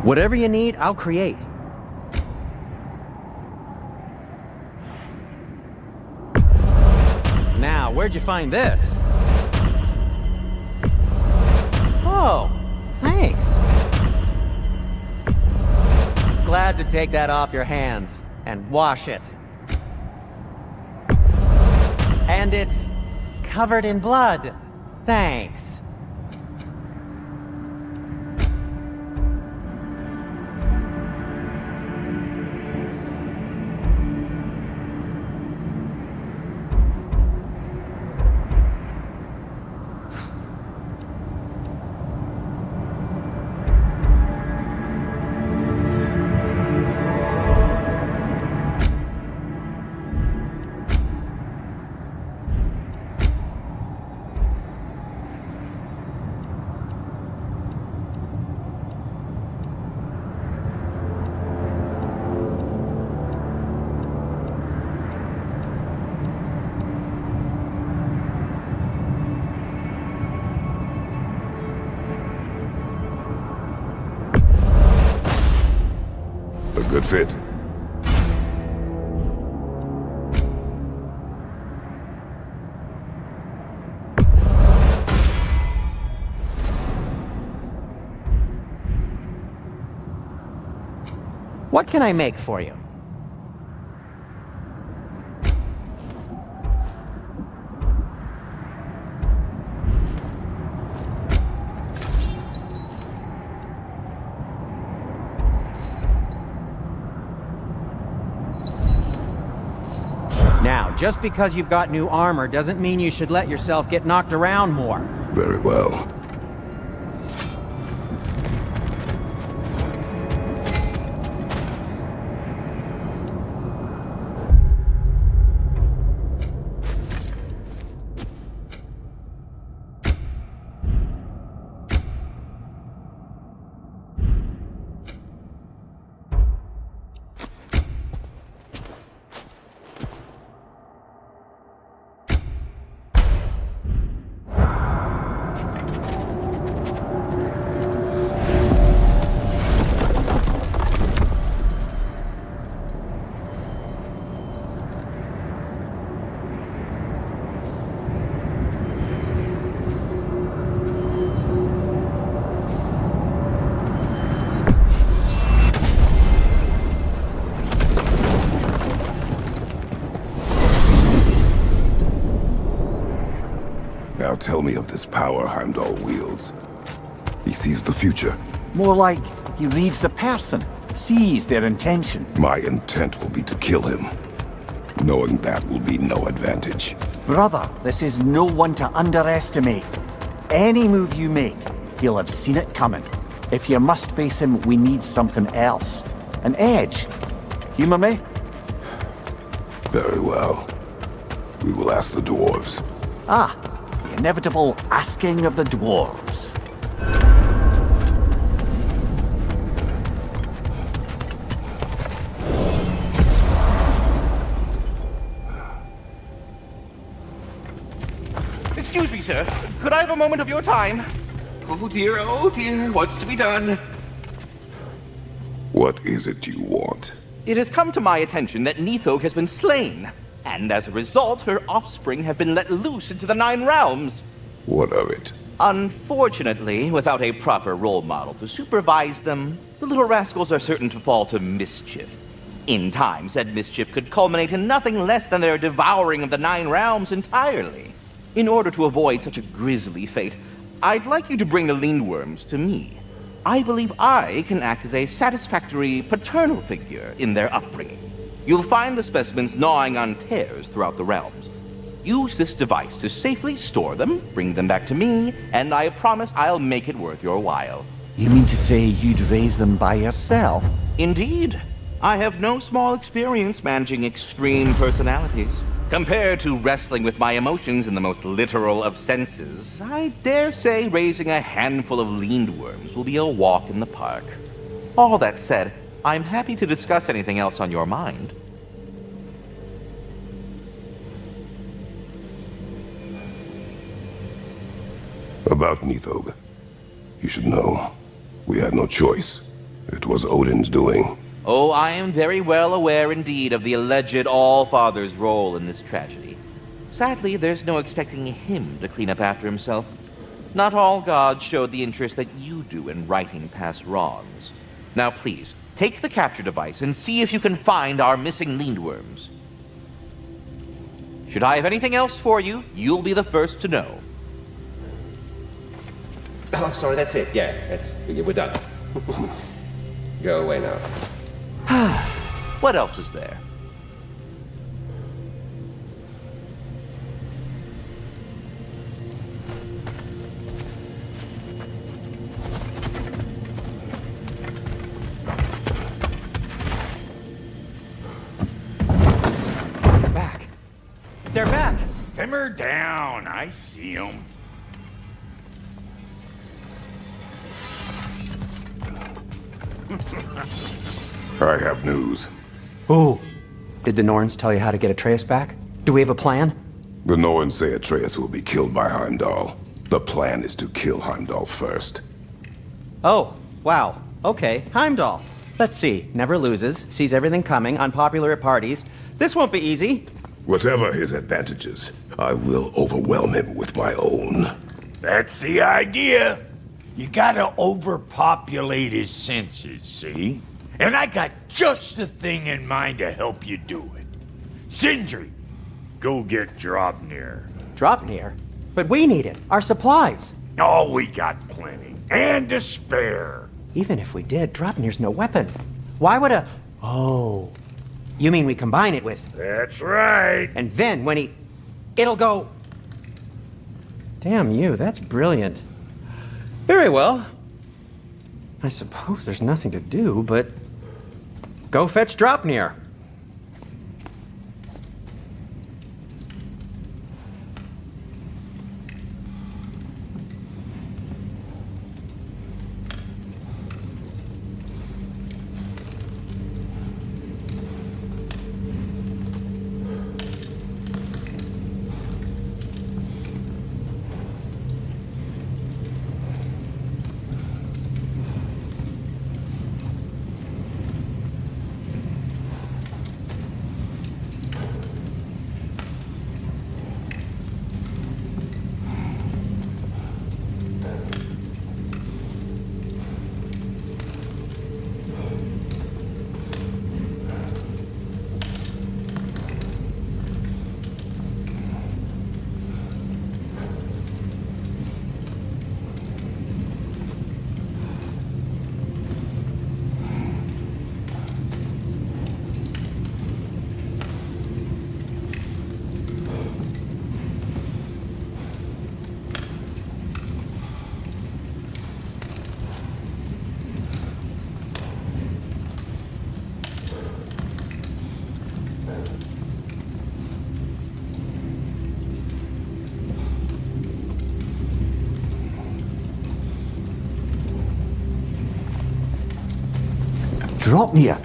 Whatever you need, I'll create. Now, where'd you find this? Oh, thanks. Glad to take that off your hands and wash it. And it's covered in blood. Thanks. A good fit. What can I make for you? Now, just because you've got new armor doesn't mean you should let yourself get knocked around more. Very well. tell me of this power Heimdall wields. He sees the future. More like he reads the person, sees their intention. My intent will be to kill him. Knowing that will be no advantage. Brother, this is no one to underestimate. Any move you make, he'll have seen it coming. If you must face him, we need something else. An edge. Humor me? Very well. We will ask the dwarves. Ah, the inevitable asking of the dwarves. Excuse me, sir. Could I have a moment of your time? Oh dear, what's to be done? What is it you want? It has come to my attention that Nithog has been slain, and as a result, her offspring have been let loose into the Nine Realms. What of it? Unfortunately, without a proper role model to supervise them, the little rascals are certain to fall to mischief. In time, said mischief could culminate in nothing less than their devouring of the Nine Realms entirely. In order to avoid such a grisly fate, I'd like you to bring the Lindworms to me. I believe I can act as a satisfactory paternal figure in their upbringing. You'll find the specimens gnawing on tears throughout the realms. Use this device to safely store them, bring them back to me, and I promise I'll make it worth your while. You mean to say you'd raise them by yourself? Indeed. I have no small experience managing extreme personalities. Compared to wrestling with my emotions in the most literal of senses, I dare say raising a handful of Lindworms will be a walk in the park. All that said, I'm happy to discuss anything else on your mind. About Nithog. You should know. We had no choice. It was Odin's doing. Oh, I am very well aware indeed of the alleged All-Father's role in this tragedy. Sadly, there's no expecting him to clean up after himself. Not all gods showed the interest that you do in righting past wrongs. Now please, take the capture device and see if you can find our missing Lindworms. Should I have anything else for you, you'll be the first to know. Oh, sorry, that's it. Yeah, we're done. Go away now. What else is there? Back. They're back. Simmer down. I see them. I have news. Oh. Did the Norns tell you how to get Atreus back? Do we have a plan? The Norns say Atreus will be killed by Heimdall. The plan is to kill Heimdall first. Oh, wow. Okay, Heimdall. Let's see. Never loses, sees everything coming, unpopular at parties. This won't be easy. Whatever his advantages, I will overwhelm him with my own. That's the idea. You gotta overpopulate his senses, see? And I got just the thing in mind to help you do it. Sindri, go get Draupnir. Draupnir? But we need it. Our supplies. Oh, we got plenty. And to spare. Even if we did, Draupnir's no weapon. Why would a... Oh. You mean we combine it with... That's right. And then when he... It'll go... Damn you, that's brilliant. Very well. I suppose there's nothing to do, but... Go fetch Draupnir. Draupnir?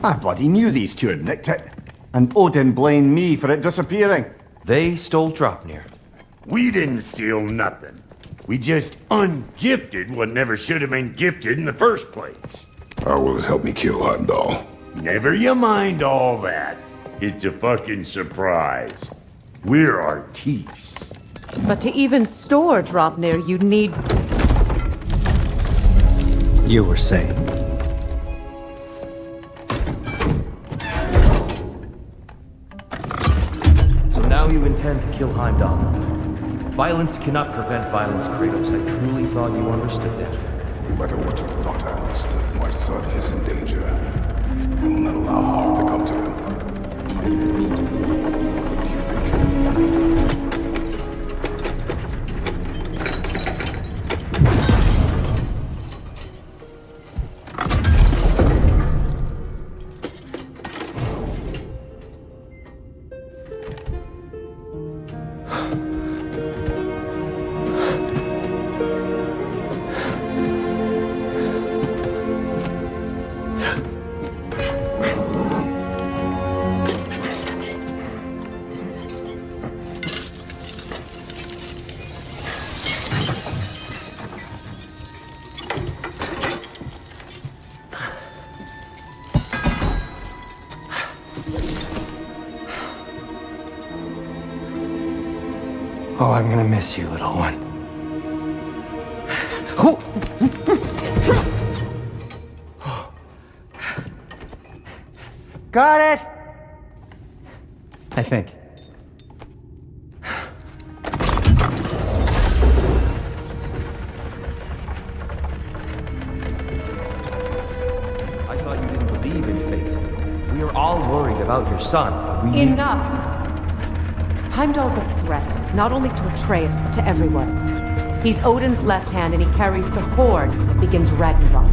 I bloody knew these two had nicked it. And Odin blamed me for it disappearing. They stole Draupnir. We didn't steal nothing. We just ungifted what never should have been gifted in the first place. How will it help me kill Heimdall? Never you mind all that. It's a fucking surprise. We're artistes. But to even store Draupnir, you'd need... You were saying? So now you intend to kill Heimdall. Violence cannot prevent violence, Kratos. I truly thought you understood that. No matter what you thought I understood, my son is in danger. I will not allow harm to come to him. Oh, I'm gonna miss you, little one. Got it! I think. I thought you didn't believe in fate. We are all worried about your son. We need... Enough! Heimdall's a threat, not only to Atreus, but to everyone. He's Odin's left hand, and he carries the Horde that begins Ragnarok.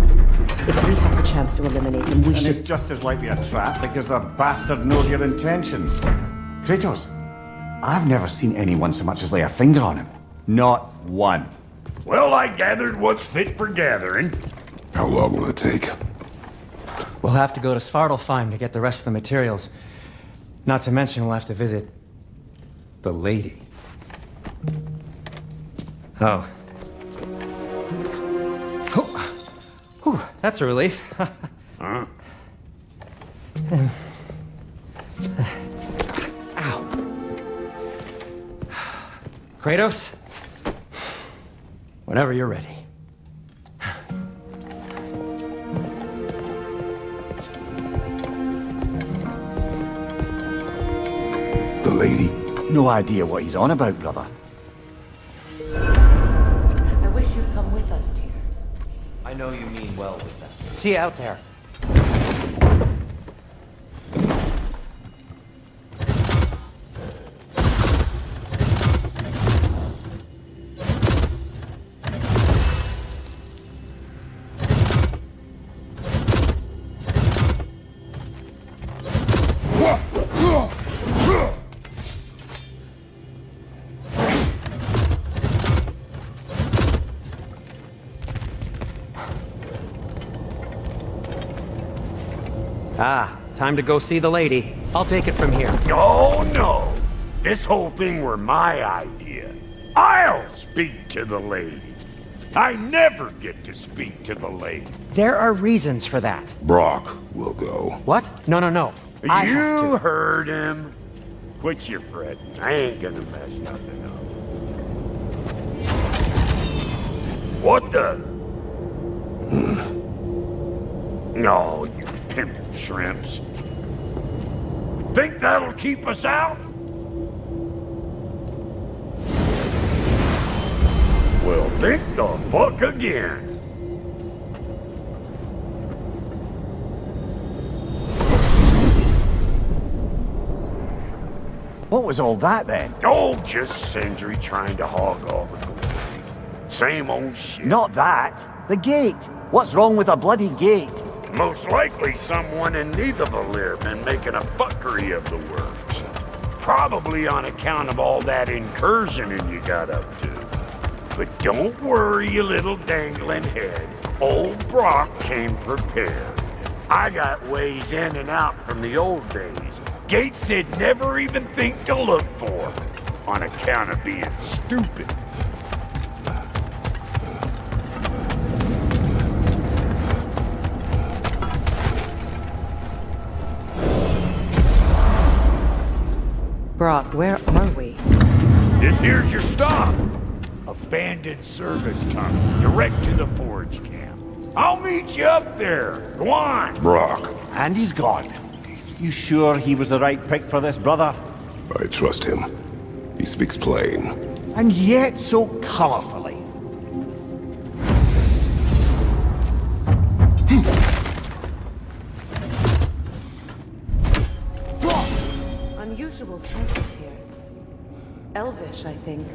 If we have the chance to eliminate him, we And should... it's just as likely a trap because the bastard knows your intentions. Kratos, I've never seen anyone so much as lay a finger on him. Not one. Well, I gathered what's fit for gathering. How long will it take? We'll have to go to Svartalfheim to get the rest of the materials. Not to mention we'll have to visit... the lady. Oh. Whew, that's a relief. Huh? Ow. Kratos? Whenever you're ready. The lady? No idea what he's on about, brother. I wish you'd come with us, dear. I know you mean well with that. See you out there. Ah, time to go see the lady. I'll take it from here. Oh, no. This whole thing were my idea. I'll speak to the lady. I never get to speak to the lady. There are reasons for that. Brock will go. What? No. I have You to. heard him. Quit your fretting. I ain't gonna mess nothing up. What the? No, you pimp shrimps. Think that'll keep us out? Well, think the fuck again. What was all that then? Oh, just Sindri trying to hog all the glory. Same old shit. Not that. The gate. What's wrong with a bloody gate? Most likely someone in Nidavellir been making a fuckery of the works. Probably on account of all that incursioning you got up to. But don't worry, you little dangling head. Old Brock came prepared. I got ways in and out from the old days. Gates they'd never even think to look for, on account of being stupid. Brock, where are we? This here's your stop. Abandoned service tunnel, direct to the forge camp. I'll meet you up there. Go on. Brock, And he's gone. You sure he was the right pick for this, brother? I trust him. He speaks plain. And yet so colorfully. Unusual senses here. Elvish, I think.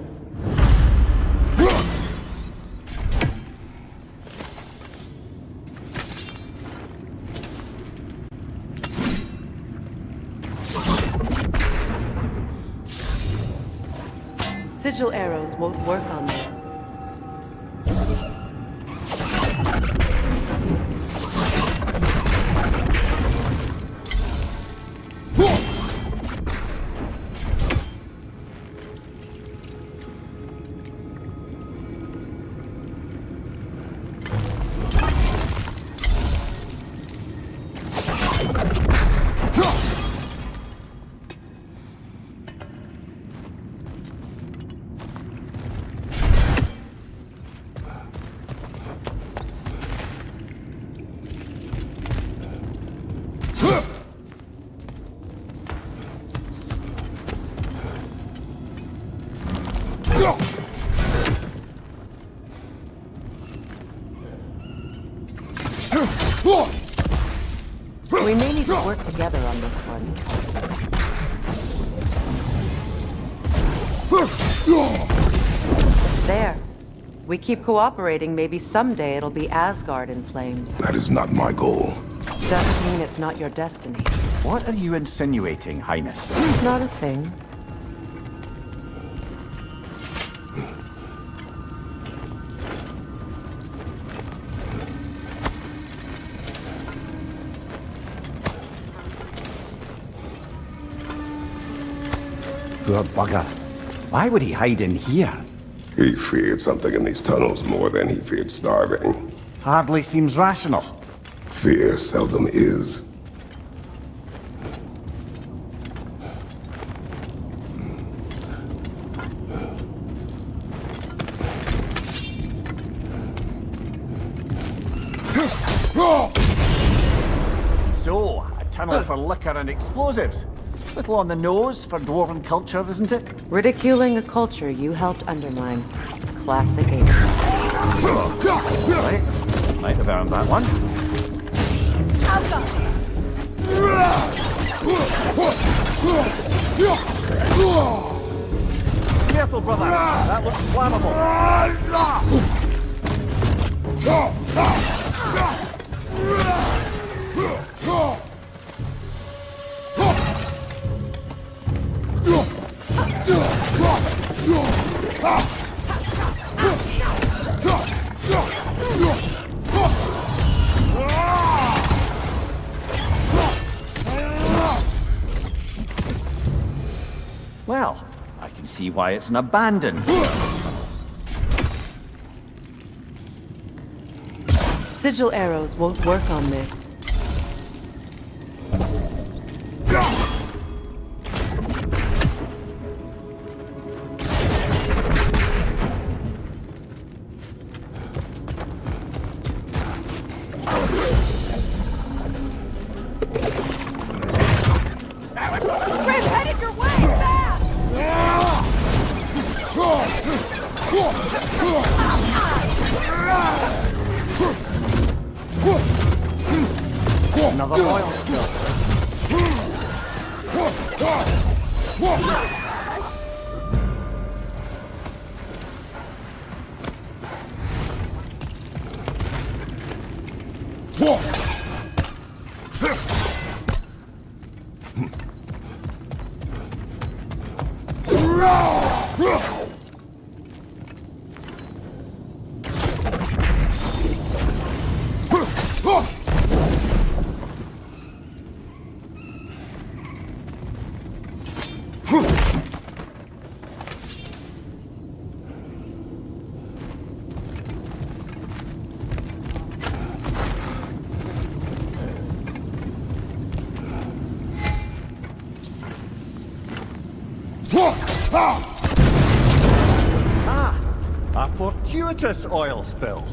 Sigil arrows won't work on this. We may need to work together on this one. There. We keep cooperating, maybe someday it'll be Asgard in flames. That is not my goal. Doesn't mean it's not your destiny. What are you insinuating, Highness? Not a thing. Poor bugger. Why would he hide in here? He feared something in these tunnels more than he feared starving. Hardly seems rational. Fear seldom is. So, a tunnel for liquor and explosives. Little on the nose for dwarven culture, isn't it? Ridiculing a culture you helped undermine. Classic age. Right. Might have earned that one. Careful, brother. That looks flammable. Well, I can see why it's an abandoned. Sigil arrows won't work on this. Another oil spill. A fortuitous oil spill.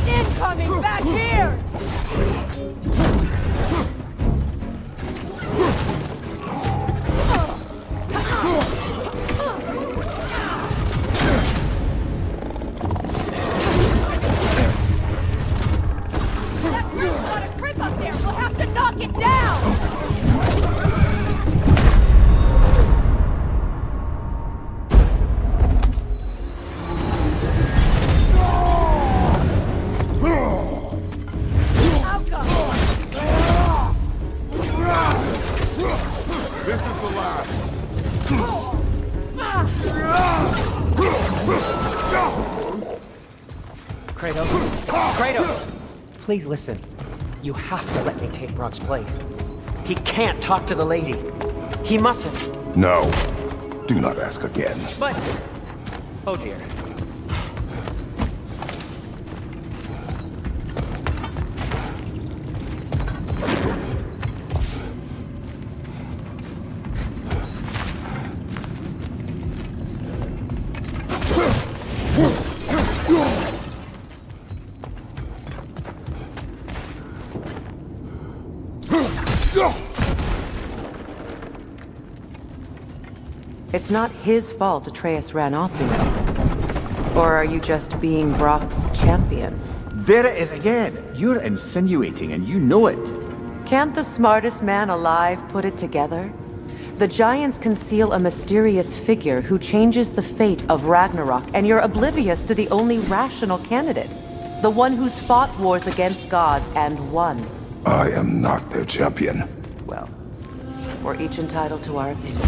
Incoming back here! That roof's got a grip up there! We'll have to knock it down! Kratos! Please listen. You have to let me take Brock's place. He can't talk to the lady. He mustn't. No. Do not ask again. But... oh dear. It's not his fault Atreus ran off, you know. Or are you just being Brock's champion? There it is again. You're insinuating and you know it. Can't the smartest man alive put it together? The Giants conceal a mysterious figure who changes the fate of Ragnarok, and you're oblivious to the only rational candidate. The one who's fought wars against gods and won. I am not their champion. Well, we're each entitled to our opinion.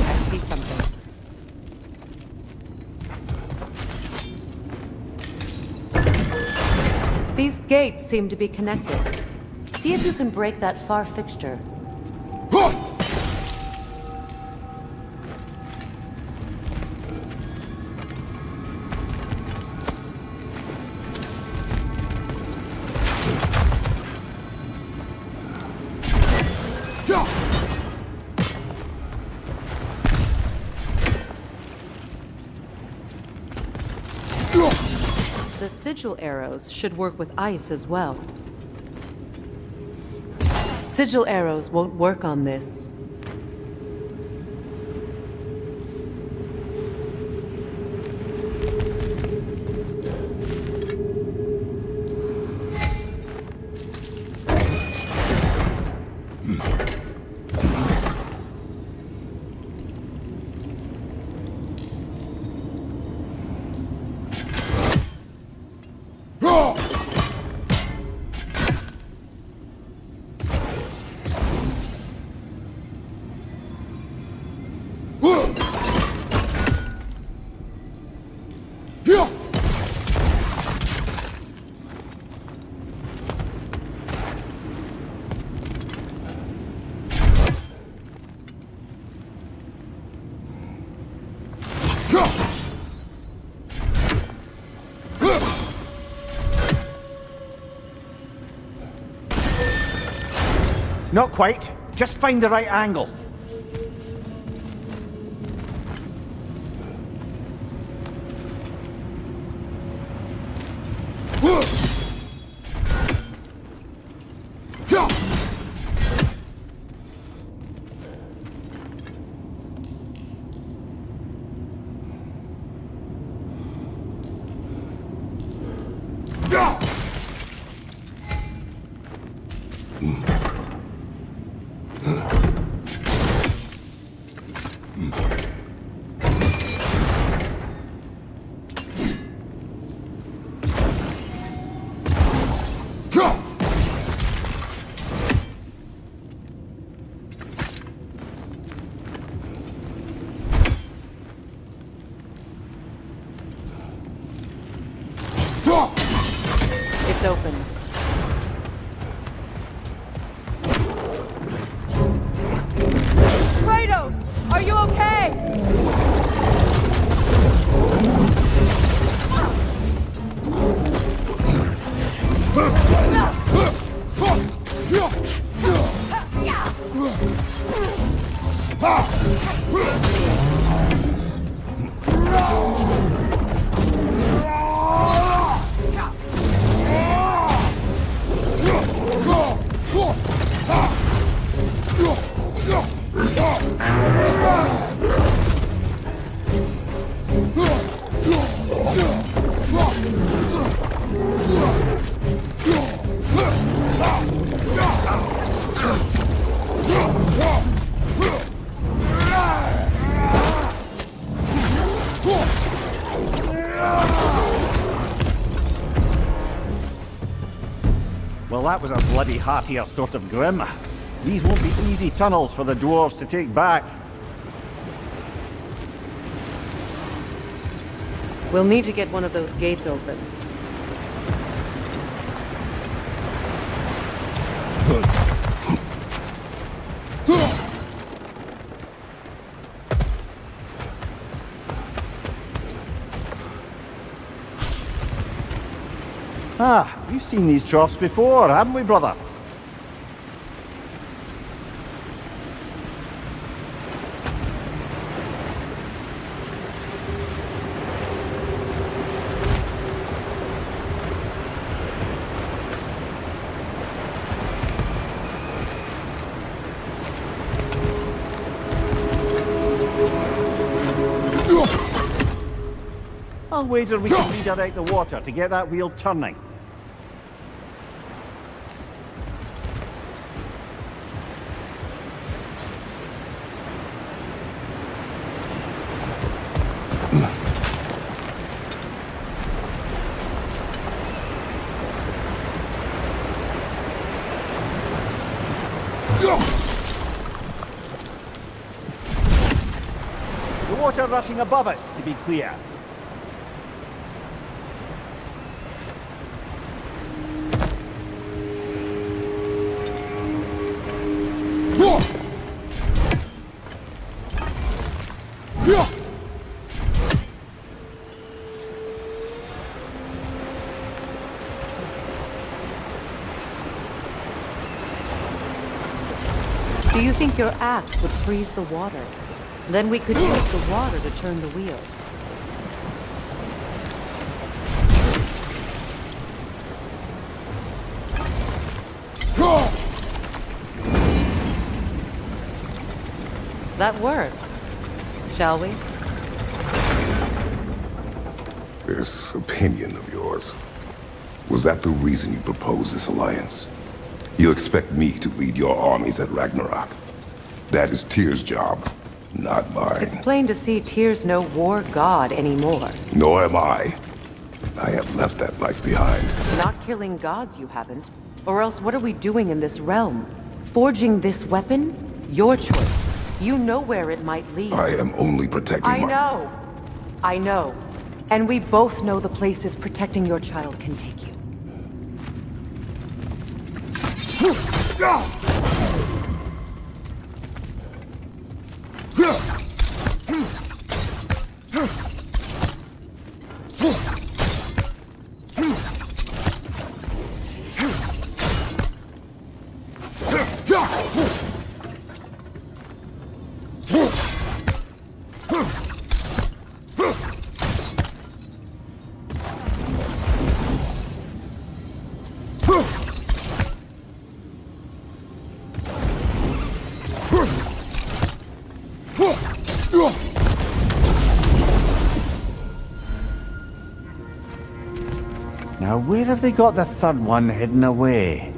I see something. These gates seem to be connected. See if you can break that far fixture. The sigil arrows should work with ice as well. Sigil arrows won't work on this. Not quite. Just find the right angle. It's open. Kratos! Are you okay? Well, that was a bloody heartier sort of grim. These won't be easy tunnels for the dwarves to take back. We'll need to get one of those gates open. Ah, we've seen these troughs before, haven't we, brother? I'll wager we can redirect the water to get that wheel turning. The water rushing above us, to be clear. Do you think your axe would freeze the water? Then we could use the water to turn the wheel. That worked. Shall we? This opinion of yours, was that the reason you proposed this alliance? You expect me to lead your armies at Ragnarok? That is Tyr's job, not mine. It's plain to see Tyr's no war god anymore. Nor am I. I have left that life behind. Not killing gods, you haven't. Or else what are we doing in this realm? Forging this weapon? Your choice. You know where it might lead. I am only protecting I know. And we both know the places protecting your child can take you. Now, where have they got the third one hidden away?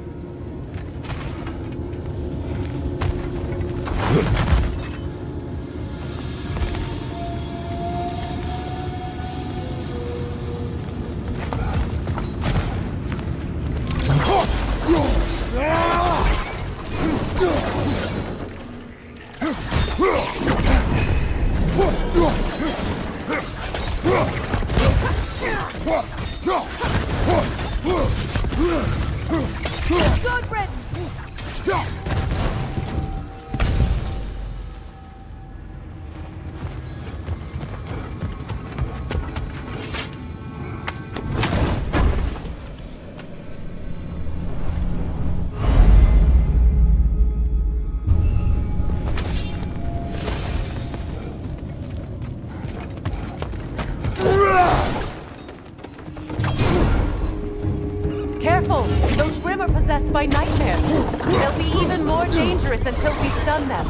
Careful! Those Grim are possessed by nightmares. They'll be even more dangerous until we stun them.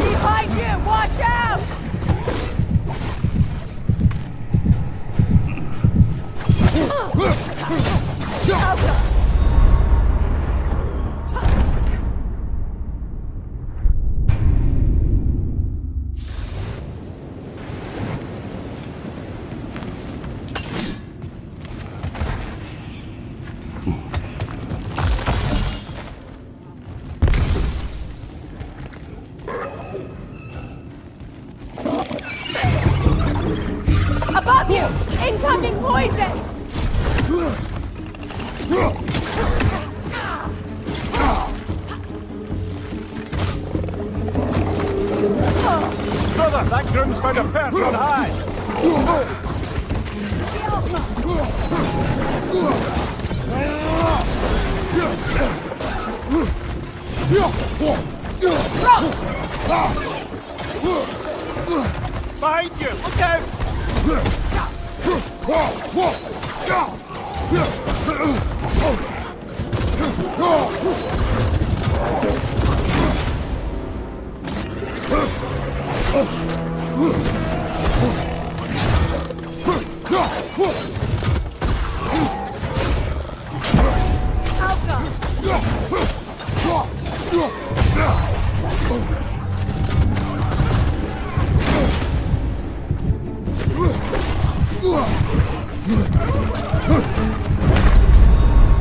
Behind you! Watch out! Above you! Incoming poison! Brother, that groom's found a perch on high! Behind you! Look out!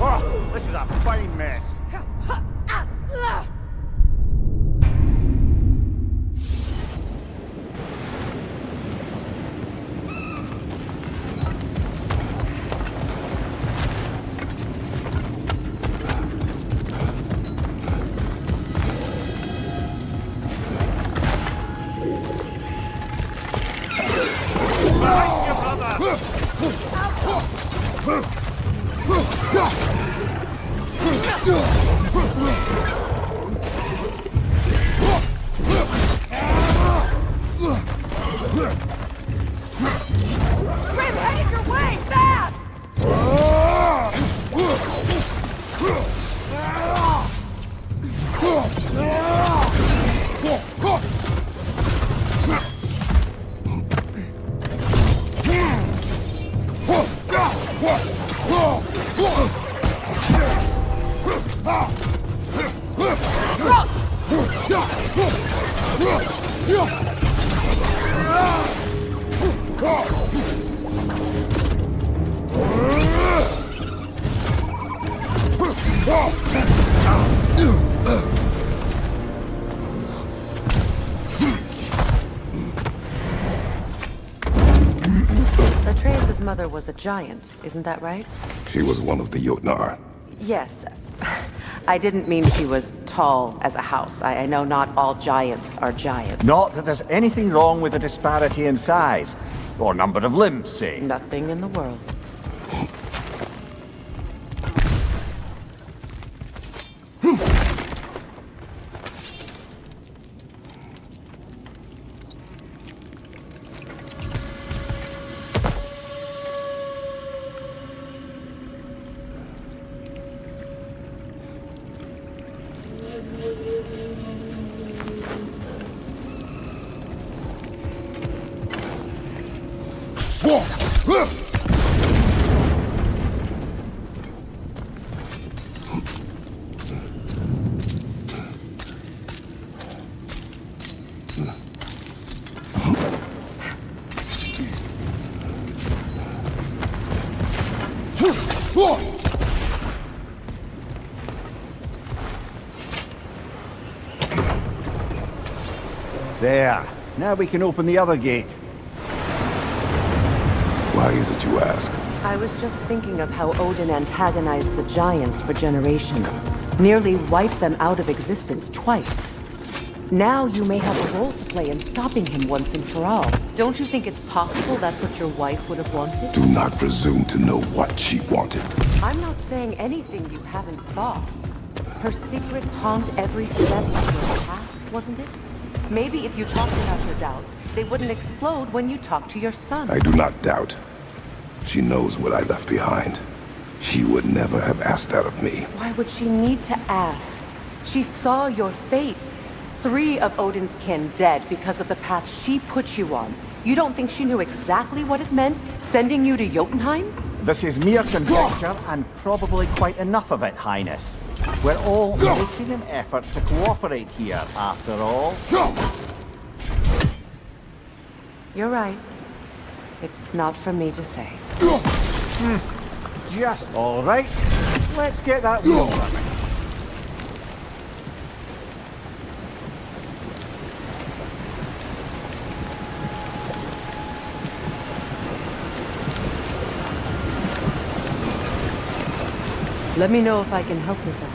Oh, this is a fine mess. Grim, headed your way! Fast! Atreus' mother was a giant, isn't that right? She was one of the Jotnar. Yes. I didn't mean she was tall as a house. I know not all giants are giants. Not that there's anything wrong with the disparity in size, or number of limbs, say. Nothing in the world. There. Now we can open the other gate. Why is it you ask? I was just thinking of how Odin antagonized the giants for generations. Nearly wiped them out of existence twice. Now you may have a role to play in stopping him once and for all. Don't you think it's possible that's what your wife would have wanted? Do not presume to know what she wanted. I'm not saying anything you haven't thought. Her secrets haunt every step of your path, wasn't it? Maybe if you talked about your doubts, they wouldn't explode when you talk to your son. I do not doubt. She knows what I left behind. She would never have asked that of me. Why would she need to ask? She saw your fate. 3 of Odin's kin dead because of the path she put you on. You don't think she knew exactly what it meant, sending you to Jotunheim? This is mere conjecture, and probably quite enough of it, Highness. We're all making an effort to cooperate here, after all. You're right. It's not for me to say. Just all right. Let's get that wheel running. Let me know if I can help with that.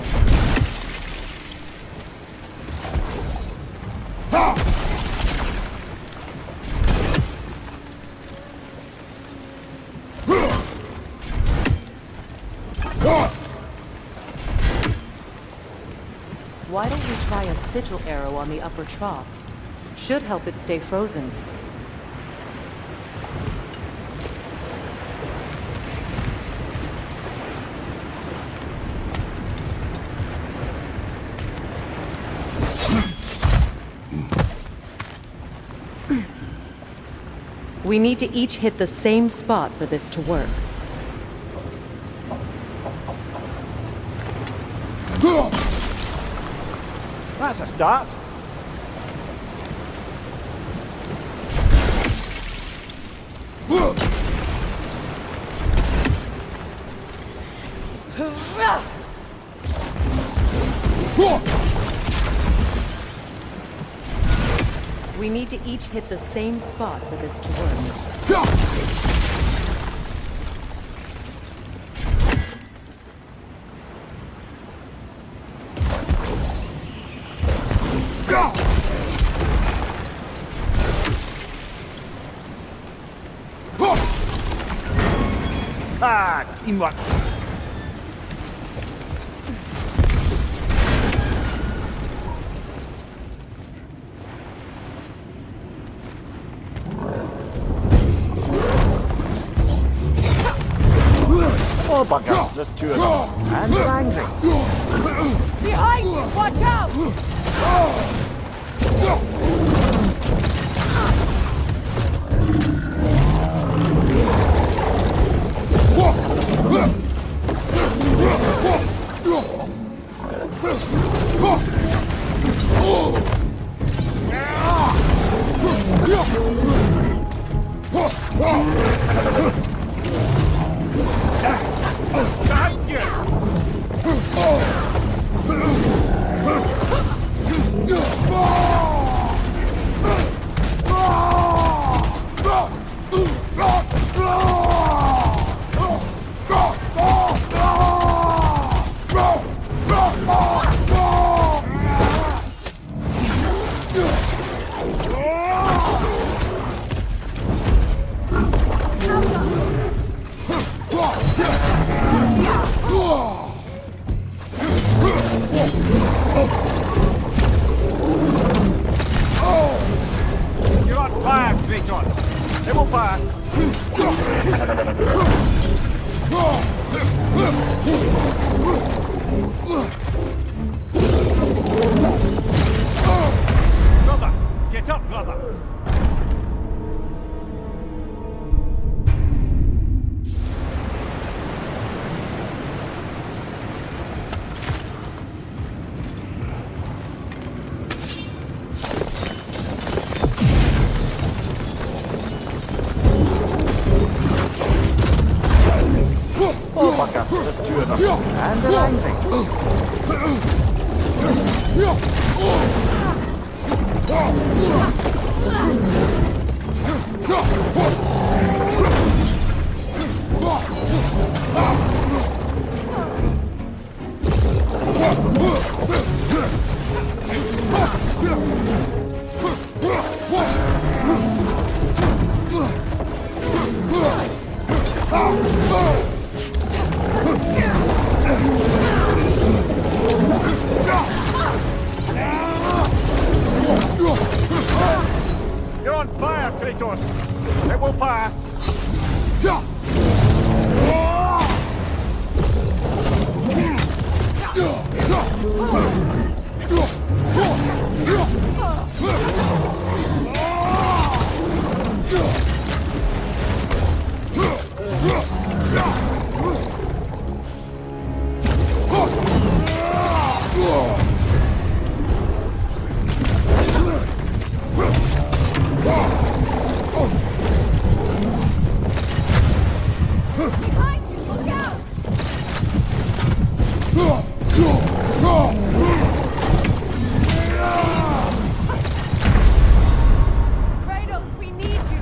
Why don't we try a sigil arrow on the upper trough? Should help it stay frozen. We need to each hit the same spot for this to work. That's a start. We need to each hit the same spot for this to work. Teamwork. Oh, bugger, there's two of them. And they're angry. Behind you! Watch out! You're on fire, Kratos. They will pass. Brother, get up, brother. Oh, bugger, there's two of them. And they're angry. You're on fire, Kratos. It will pass. Behind you! Look out! Kratos, we need you!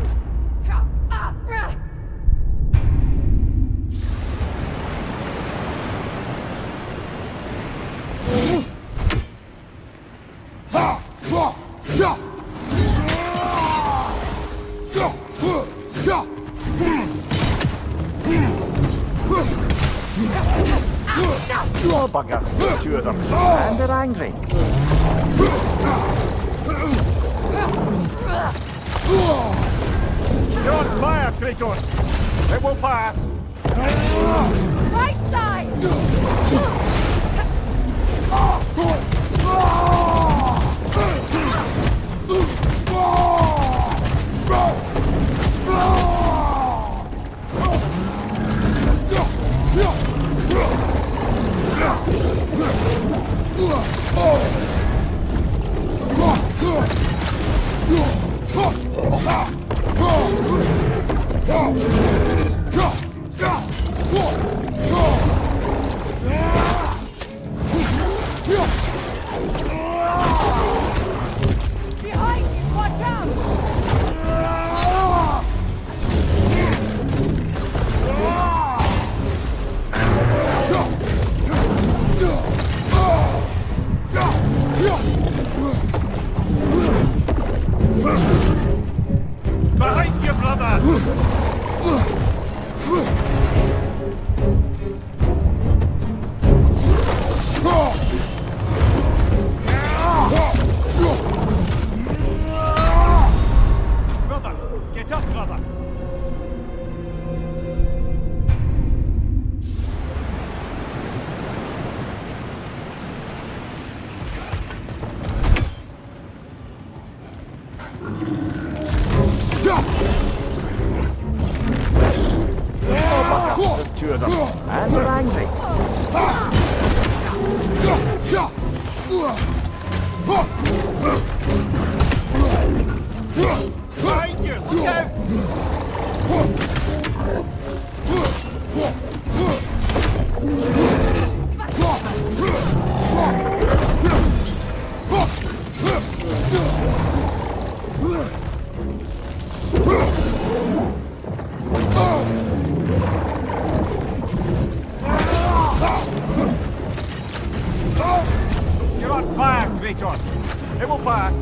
Oh, bugger, there's two of them. And they're angry. You're on fire, Kratos. It will pass. Right side! Behind you! Watch out! Behind you, brother! two of them, and they're angry. Behind you! Look out! You're on fire, Kratos. It will pass.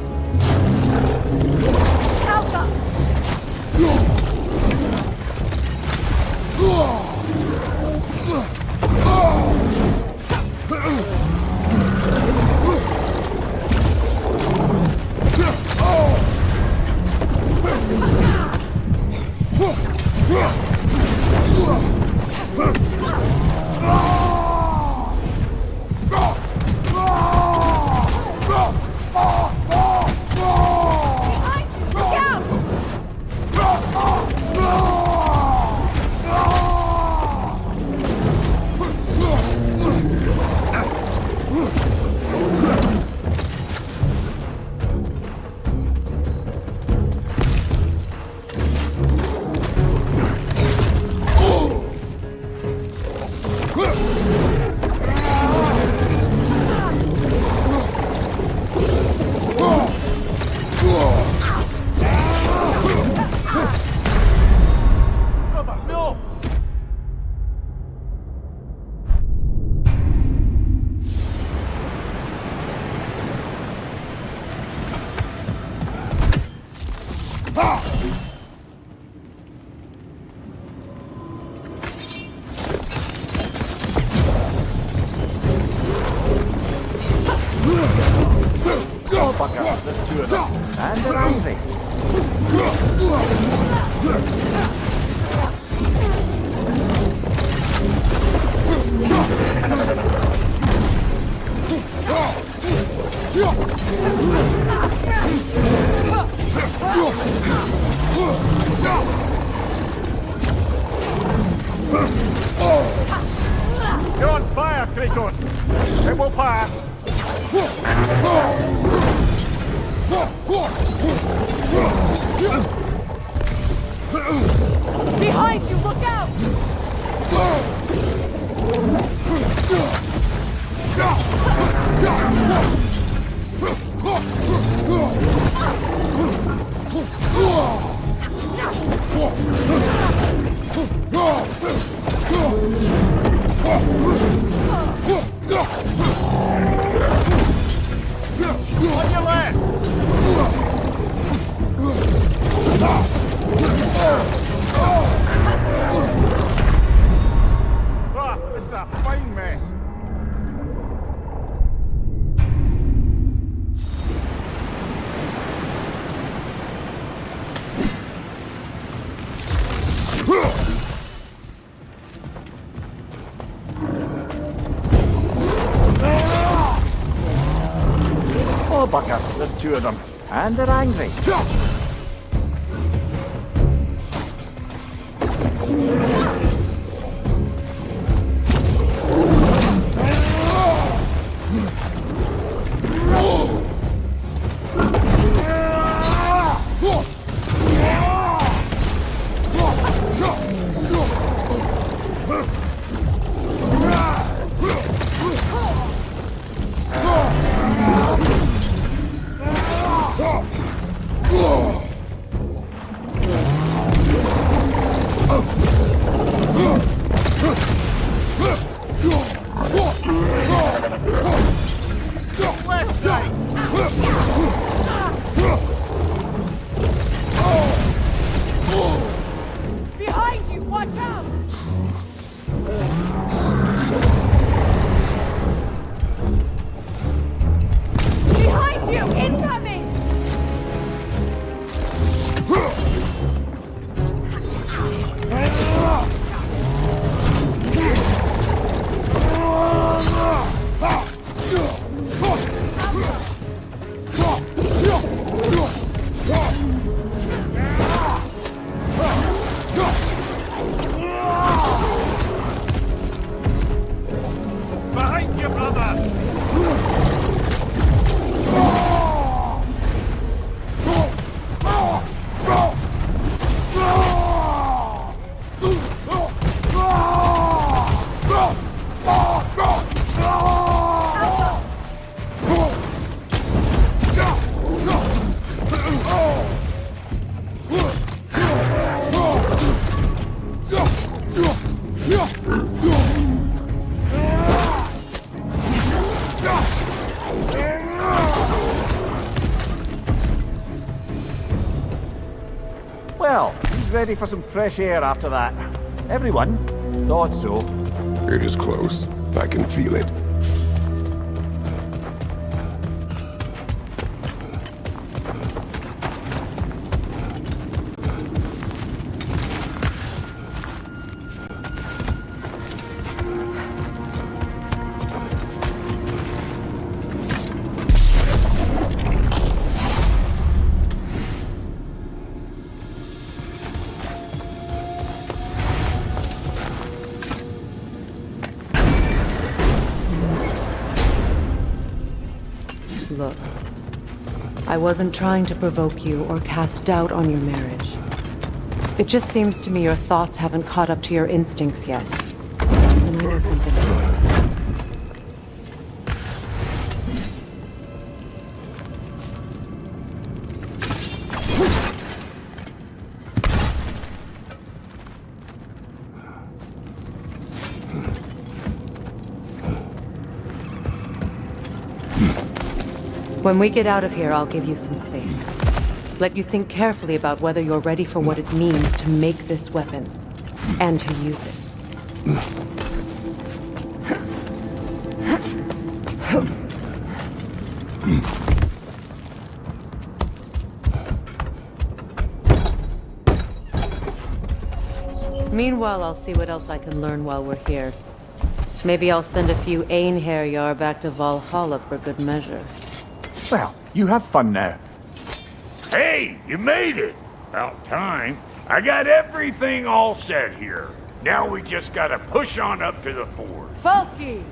There's two of them, and they're angry. You're on fire, Kratos! It will pass! Behind you, look out! On your left! This is a fine mess. Oh, bugger, there's two of them, and they're angry. Behind you, watch out! Behind you, incoming! ready for some fresh air after that. Everyone thought so. It is close. I can feel it. Look, I wasn't trying to provoke you or cast doubt on your marriage. It just seems to me your thoughts haven't caught up to your instincts yet. And I know something about that. When we get out of here, I'll give you some space. Let you think carefully about whether you're ready for what it means to make this weapon, and to use it. Meanwhile, I'll see what else I can learn while we're here. Maybe I'll send a few Einherjar back to Valhalla for good measure. Well, you have fun now. Hey, you made it! About time. I got everything all set here. Now we just gotta push on up to the fort. Falky!